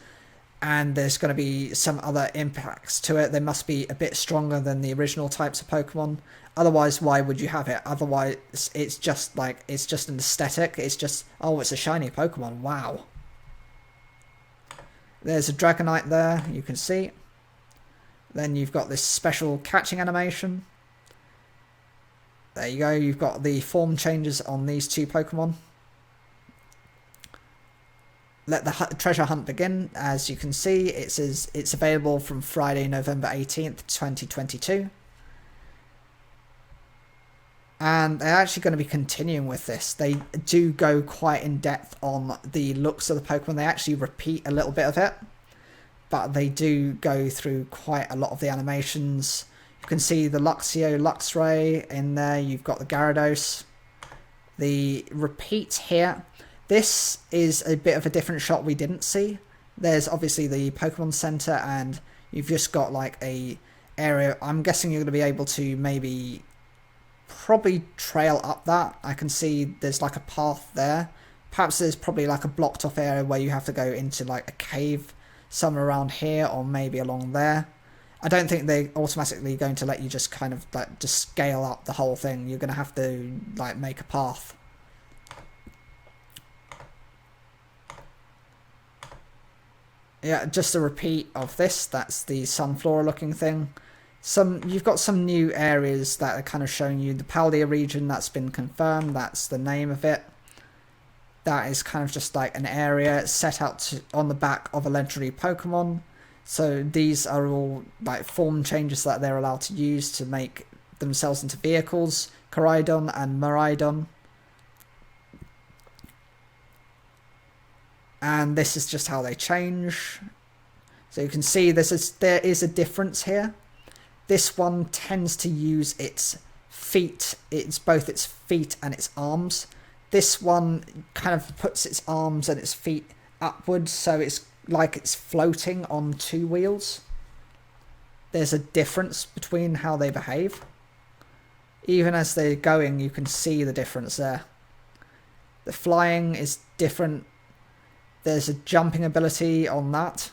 and there's going to be some other impacts to it. They must be a bit stronger than the original types of Pokemon. Otherwise, why would you have it? Otherwise, it's just an aesthetic. It's just, oh, it's a shiny Pokemon. Wow. There's a Dragonite there, you can see. Then you've got this special catching animation. There you go. You've got the form changes on these 2 Pokemon. Let the treasure hunt begin. As you can see, it's available from Friday, November 18th, 2022. And they're actually going to be continuing with this. They do go quite in depth on the looks of the Pokemon. They actually repeat a little bit of it, but they do go through quite a lot of the animations. You can see the Luxio, Luxray in there. You've got the Gyarados. The repeat here. This is a bit of a different shot we didn't see. There's obviously the Pokemon Center, and you've just got like a area. I'm guessing you're going to be able to maybe probably trail up that. I can see there's like a path there. Perhaps there's probably like a blocked off area where you have to go into like a cave somewhere around here, or maybe along there. I don't think they're automatically going to let you just kind of like just scale up the whole thing. You're going to have to like make a path. Yeah, just a repeat of this. That's the Sunflora looking thing. You've got some new areas that are kind of showing you the Paldea region. That's been confirmed. That's the name of it. That is kind of just like an area set out on the back of a legendary Pokemon. So these are all like form changes that they're allowed to use to make themselves into vehicles. Koraidon and Miraidon. And this is just how they change. So you can see there is a difference here. This one tends to use its feet. It's both its feet and its arms. This one kind of puts its arms and its feet upwards, so it's like it's floating on 2 wheels. There's a difference between how they behave. Even as they're going, you can see the difference there. The flying is different. There's a jumping ability on that.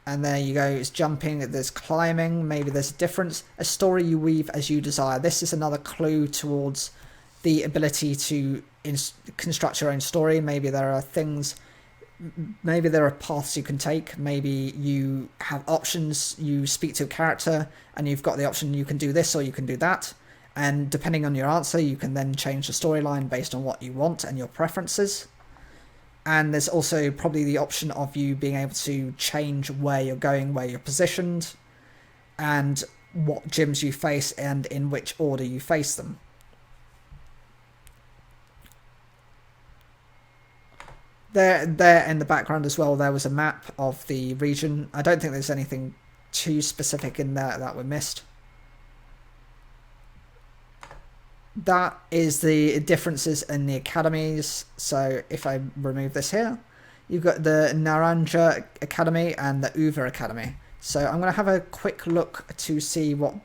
And there you go, it's jumping, there's climbing, maybe there's a difference. A story you weave as you desire. This is another clue towards the ability to construct your own story. Maybe there are things, maybe there are paths you can take. Maybe you have options. You speak to a character and you've got the option, you can do this or you can do that. And depending on your answer, you can then change the storyline based on what you want and your preferences. And there's also probably the option of you being able to change where you're going, where you're positioned, and what gyms you face and in which order you face them. There in the background as well, there was a map of the region. I don't think there's anything too specific in there that we missed. That is the differences in the academies. So if I remove this here, you've got the Naranja Academy and the Uva Academy. So I'm going to have a quick look to see what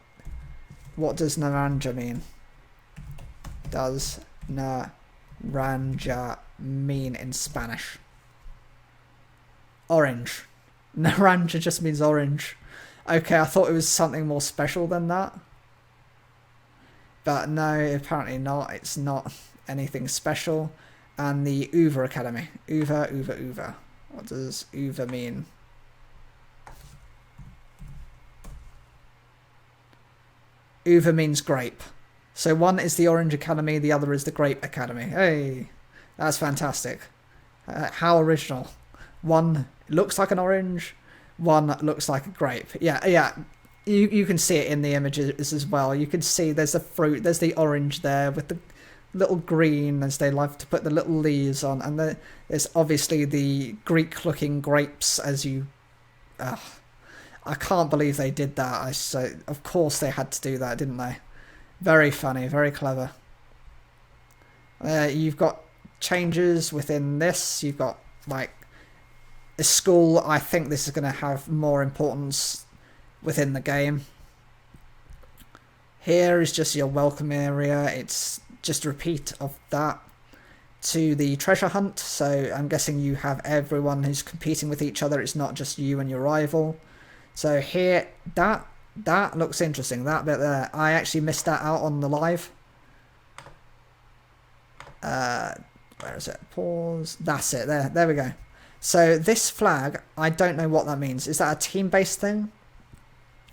does Naranja mean. Does Naranja mean in Spanish? Orange. Naranja just means orange. Okay, I thought it was something more special than that. But no, apparently not. It's not anything special. And the Uva Academy. Uva. What does Uva mean? Uva means grape. So one is the Orange Academy, the other is the Grape Academy. Hey, that's fantastic. How original. One looks like an orange, one looks like a grape. Yeah. You can see it in the images as well. You can see there's the fruit, there's the orange there with the little green as they like to put the little leaves on. And there's obviously the Greek-looking grapes as you... I can't believe they did that. So of course they had to do that, didn't they? Very funny, very clever. You've got changes within this. You've got, like, a school. I think this is going to have more importance within the game. Here is just your welcome area. It's just a repeat of that. To the treasure hunt. So I'm guessing you have everyone who's competing with each other. It's not just you and your rival. So here, that looks interesting. That bit there. I actually missed that out on the live. Where is it? Pause. That's it. There we go. So this flag, I don't know what that means. Is that a team-based thing?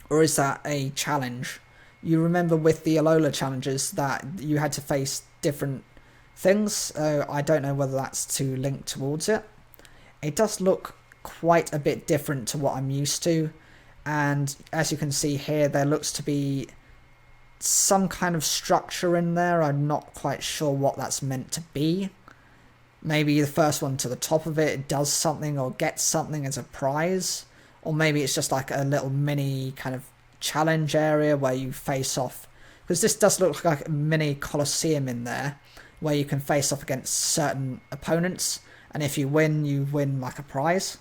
Or is that a challenge? You remember with the Alola challenges that you had to face different things. So I don't know whether that's to link towards it. It does look quite a bit different to what I'm used to. And as you can see here, there looks to be some kind of structure in there. I'm not quite sure what that's meant to be. Maybe the first one to the top of it does something or gets something as a prize. Or maybe it's just like a little mini kind of challenge area where you face off. Because this does look like a mini Colosseum in there, where you can face off against certain opponents. And if you win like a prize.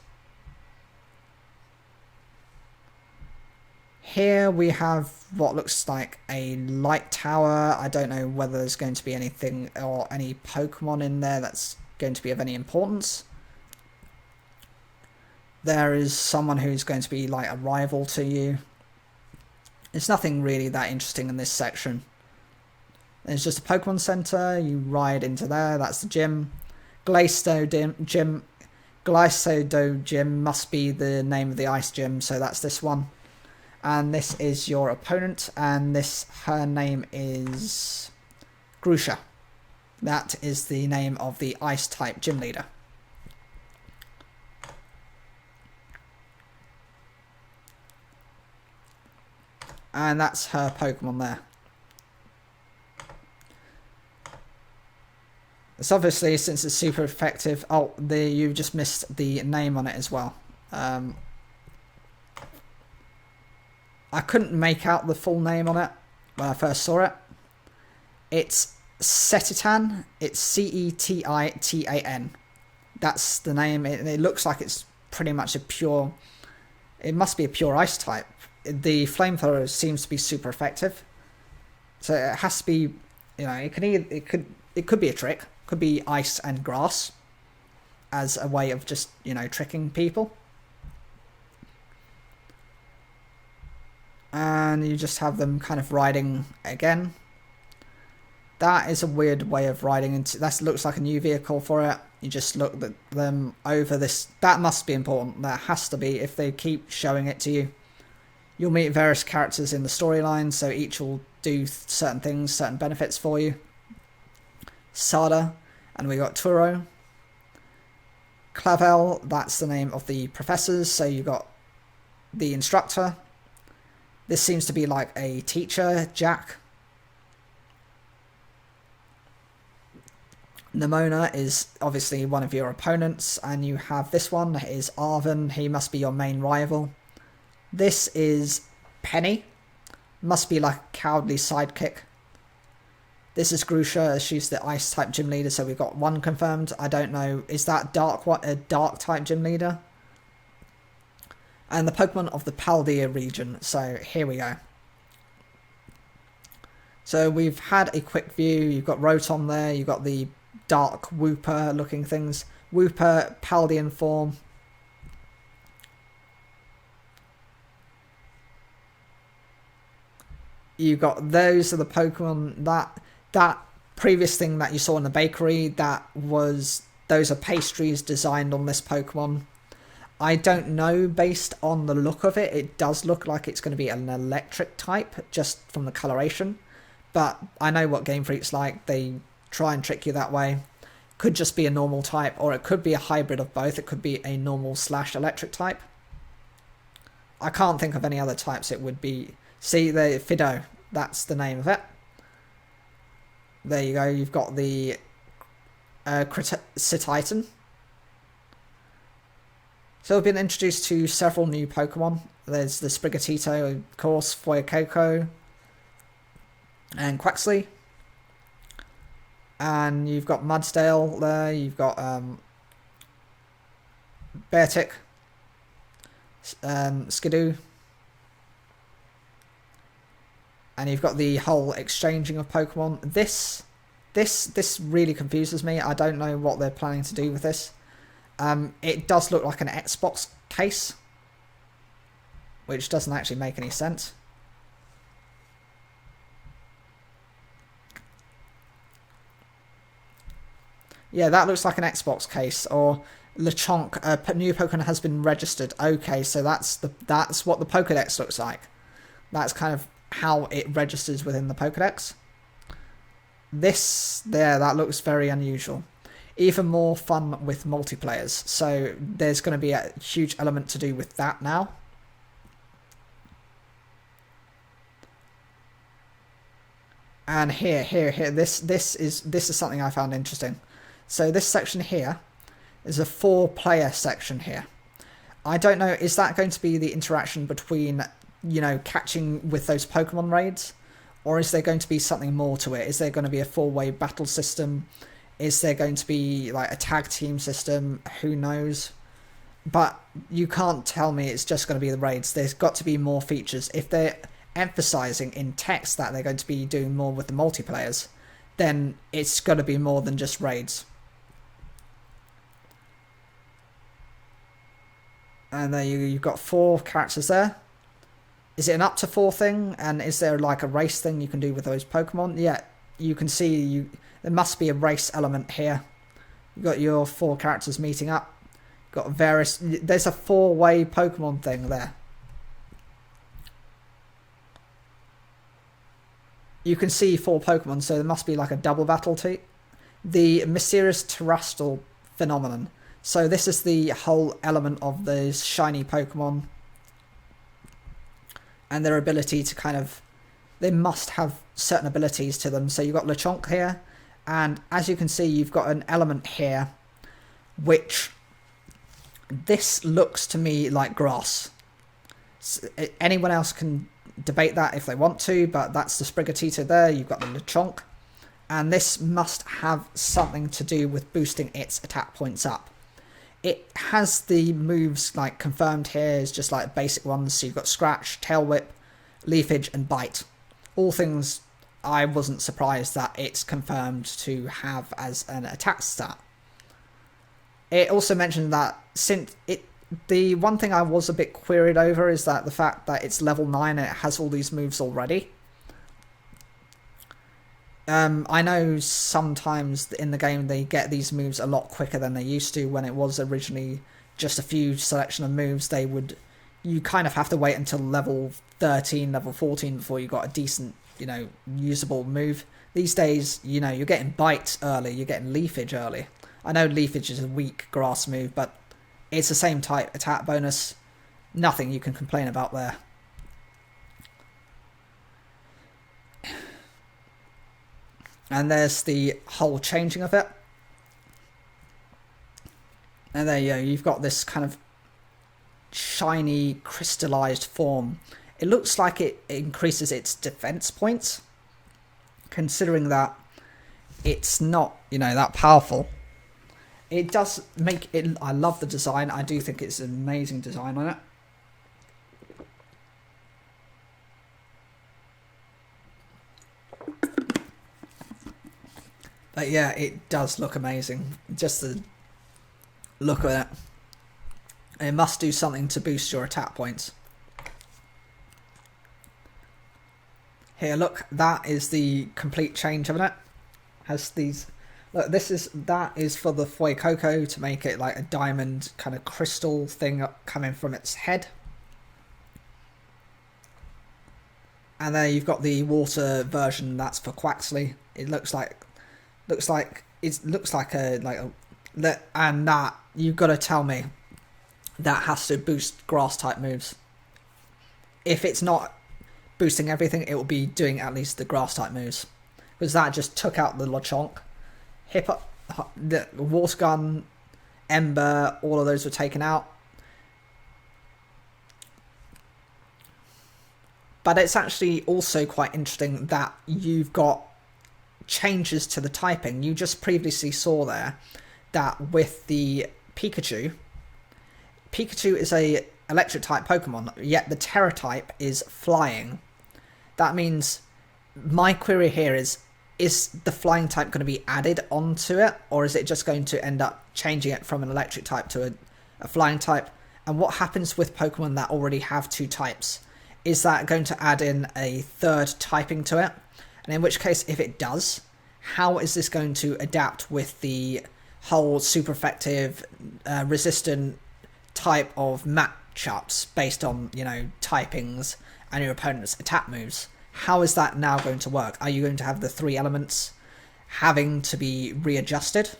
Here we have what looks like a light tower. I don't know whether there's going to be anything or any Pokemon in there that's going to be of any importance. There is someone who's going to be like a rival to you. There's nothing really that interesting in this section. There's just a Pokemon Center. You ride into there. That's the gym. Glycedo Gym must be the name of the ice gym. So that's this one. And this is your opponent, and her name is Grusha. That is the name of the Ice-type gym leader. And that's her Pokemon there. It's obviously, since it's super effective... Oh, you just missed the name on it as well. I couldn't make out the full name on it when I first saw it. It's Cetitan. It's Cetitan. That's the name. It looks like it's pretty much a pure... It must be a pure ice type. The flamethrower seems to be super effective. So it has to be... You know, it could be a trick. It could be ice and grass as a way of just, you know, tricking people. And you just have them kind of riding again. That is a weird way of riding into... That looks like a new vehicle for it. You just look at them over this. That must be important. That has to be if they keep showing it to you. You'll meet various characters in the storyline, so each will do certain things, certain benefits for you. Sada, and we got Turo. Clavel, that's the name of the professors, so you got the instructor. This seems to be like a teacher, Jack. Nimona is obviously one of your opponents, and you have this one is Arven. He must be your main rival. This is Penny. Must be like a cowardly sidekick. This is Grusha. She's the ice type gym leader, so we've got one confirmed. I don't know. Is that a dark type gym leader? And the Pokemon of the Paldea region. So here we go. So we've had a quick view. You've got Rotom there. You've got the dark Wooper looking things. Wooper, Paldean form. You got those are the Pokemon that previous thing that you saw in the bakery, those are pastries designed on this Pokemon. I don't know, based on the look of it, it does look like it's going to be an electric type, just from the coloration. But I know what Game Freak's like, they try and trick you that way. Could just be a normal type, or it could be a hybrid of both. It could be a normal / electric type. I can't think of any other types it would be. See, the Fido, that's the name of it. There you go, you've got the Cititan. So we've been introduced to several new Pokemon. There's the Sprigatito, of course, Fuecoco, and Quaxley. And you've got Mudsdale there, you've got Beartic, Skidoo. And you've got the whole exchanging of Pokemon. This really confuses me. I don't know what they're planning to do with this. It does look like an Xbox case, which doesn't actually make any sense. Yeah, that looks like an Xbox case. Or Lechonk, a new Pokemon has been registered. Okay, so that's what the Pokedex looks like. That's kind of how it registers within the Pokedex. This there, that looks very unusual. Even more fun with multiplayers. So there's going to be a huge element to do with that now. And here, this is something I found interesting. So this section here is a 4-player section here. I don't know, is that going to be the interaction between, you know, catching with those Pokemon raids? Or is there going to be something more to it? Is there going to be a 4-way battle system? Is there going to be like a tag team system? Who knows? But you can't tell me it's just going to be the raids. There's got to be more features. If they're emphasizing in text that they're going to be doing more with the multiplayers, then it's got to be more than just raids. And there you've got 4 characters there. Is it an up to 4 thing? And is there like a race thing you can do with those Pokemon? Yeah, you can see there must be a race element here. You've got your 4 characters meeting up. Got various. There's a 4-way Pokemon thing there. You can see 4 Pokemon, so there must be like a double battle too. The mysterious terrestrial phenomenon. So this is the whole element of the shiny Pokemon. And their ability to kind of... They must have certain abilities to them. So you've got Lechonk here. And as you can see, you've got an element here. Which... This looks to me like grass. Anyone else can debate that if they want to. But that's the Sprigatito there. You've got the Lechonk. And this must have something to do with boosting its attack points up. It has the moves like confirmed here is just like basic ones. So you've got Scratch, Tail Whip, Leafage, and Bite. All things I wasn't surprised that it's confirmed to have as an attack stat. It also mentioned that the one thing I was a bit queried over is that the fact that it's level 9 and it has all these moves already. I know sometimes in the game they get these moves a lot quicker than they used to. When it was originally just a few selection of moves, you kind of have to wait until level 13, level 14 before you got a decent, usable move. These days, you're getting Bite early, you're getting Leafage early. I know Leafage is a weak grass move, but it's the same type attack bonus. Nothing you can complain about there. And there's the whole changing of it. And there you go, you've got this kind of shiny, crystallized form. It looks like it increases its defense points, considering that it's not, that powerful. It does make it. I love the design. I do think it's an amazing design on it. But yeah, it does look amazing. Just the look at it. It must do something to boost your attack points. Here, look, that is the complete change of it. Has these. Look, that is for the Fuecoco to make it like a diamond kind of crystal thing coming from its head. And then you've got the water version that's for Quaxley. It looks like and that you've got to tell me that has to boost grass type moves. If it's not boosting everything, it will be doing at least the grass type moves, because that just took out the Lechonk. The water gun, Ember, all of those were taken out. But it's actually also quite interesting that you've got changes to the typing. You just previously saw there that with the Pikachu is a electric type Pokemon, yet the Terra type is flying. That means my query here is the flying type going to be added onto it, or is it just going to end up changing it from an electric type to a flying type? And what happens with Pokemon that already have two types? Is that going to add in a third typing to it? And in which case, if it does, how is this going to adapt with the whole super effective, resistant type of matchups based on, typings and your opponent's attack moves? How is that now going to work? Are you going to have the three elements having to be readjusted?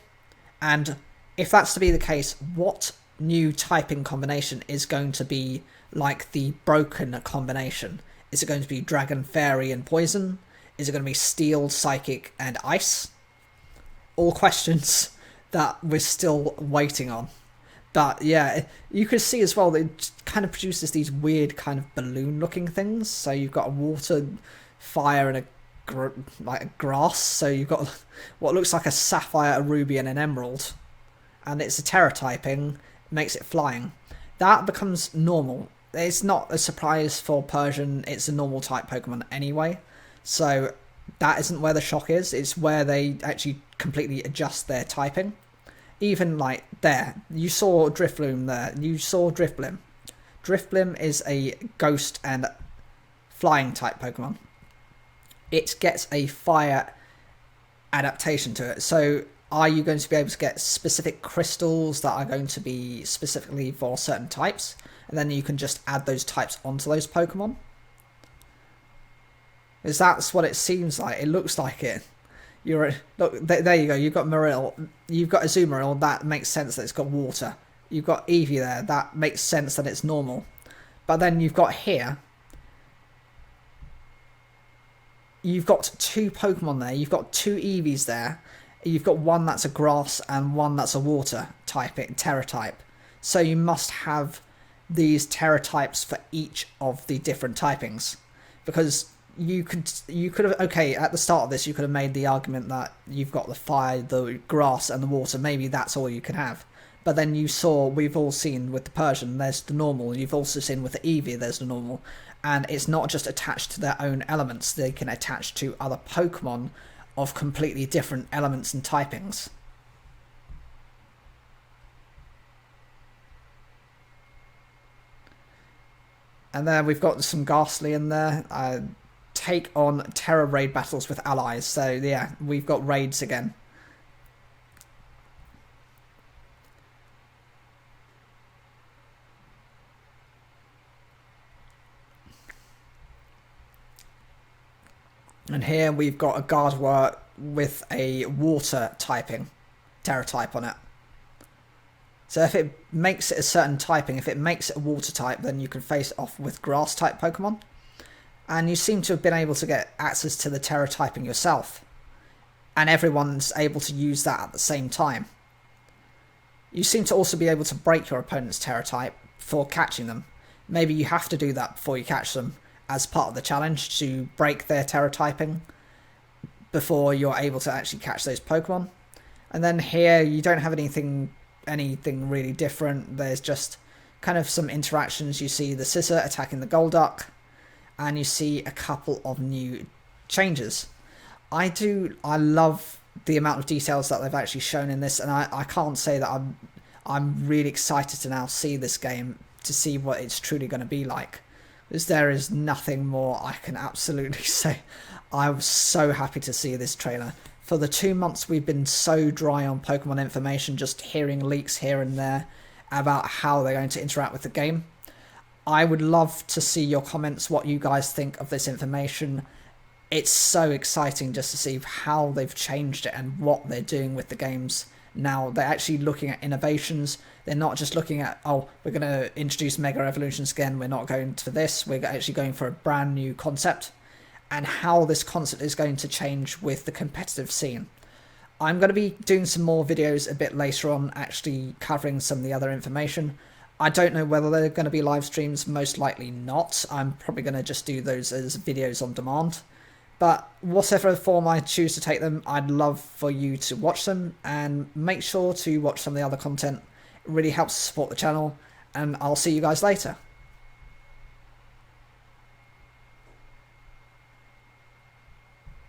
And if that's to be the case, what new typing combination is going to be like the broken combination? Is it going to be Dragon, Fairy, and Poison? Is it going to be Steel, Psychic, and Ice? All questions that we're still waiting on. But yeah, you can see as well that it kind of produces these weird kind of balloon-looking things. So you've got a water, fire, and a grass. So you've got what looks like a sapphire, a ruby, and an emerald. And it's a Terra typing, makes it flying. That becomes normal. It's not a surprise for Persian, it's a normal type Pokemon anyway. So that isn't where the shock is, it's where they actually completely adjust their typing. Even like there, you saw Drifloon there, you saw Drifblim. Drifblim is a ghost and flying type Pokemon. It gets a fire adaptation to it. So are you going to be able to get specific crystals that are going to be specifically for certain types? And then you can just add those types onto those Pokemon? Because that's what it seems like. It looks like it. Look, there you go. You've got Marill. You've got Azumarill. That makes sense that it's got water. You've got Eevee there. That makes sense that it's normal. But then you've got here. You've got two Pokemon there. You've got two Eevees there. You've got one that's a grass and one that's a water type, Terra type. So you must have these Terra types for each of the different typings. Because you could have, okay, at the start of this, you could have made the argument that you've got the fire, the grass, and the water. Maybe that's all you can have. But then we've all seen with the Persian, there's the normal. You've also seen with the Eevee, there's the normal. And it's not just attached to their own elements. They can attach to other Pokemon of completely different elements and typings. And then we've got some Ghastly in there. take on Terra raid battles with allies. So yeah, we've got raids again. And here we've got a Gardevoir with a water typing, Terra type on it. So if it makes it a certain typing, if it makes it a water type, then you can face it off with grass type Pokemon. And you seem to have been able to get access to the Terra typing yourself. And everyone's able to use that at the same time. You seem to also be able to break your opponent's Terra type before catching them. Maybe you have to do that before you catch them as part of the challenge to break their Terra typing before you're able to actually catch those Pokemon. And then here you don't have anything really different. There's just kind of some interactions. You see the Scissor attacking the Golduck, and you see a couple of new changes. I love the amount of details that they've actually shown in this, and I can't say that I'm really excited to now see this game, to see what it's truly going to be like, because there is nothing more I can absolutely say. I was so happy to see this trailer. For the 2 months we've been so dry on Pokemon information, just hearing leaks here and there about how they're going to interact with the game. I would love to see your comments, what you guys think of this information. It's so exciting just to see how they've changed it and what they're doing with the games now. They're actually looking at innovations. They're not just looking at, oh, we're going to introduce Mega Evolutions again, we're not going for this, we're actually going for a brand new concept, and how this concept is going to change with the competitive scene. I'm going to be doing some more videos a bit later on, actually covering some of the other information. I don't know whether they're going to be live streams, most likely not. I'm probably going to just do those as videos on demand. But whatever form I choose to take them, I'd love for you to watch them, and make sure to watch some of the other content. It really helps support the channel, and I'll see you guys later.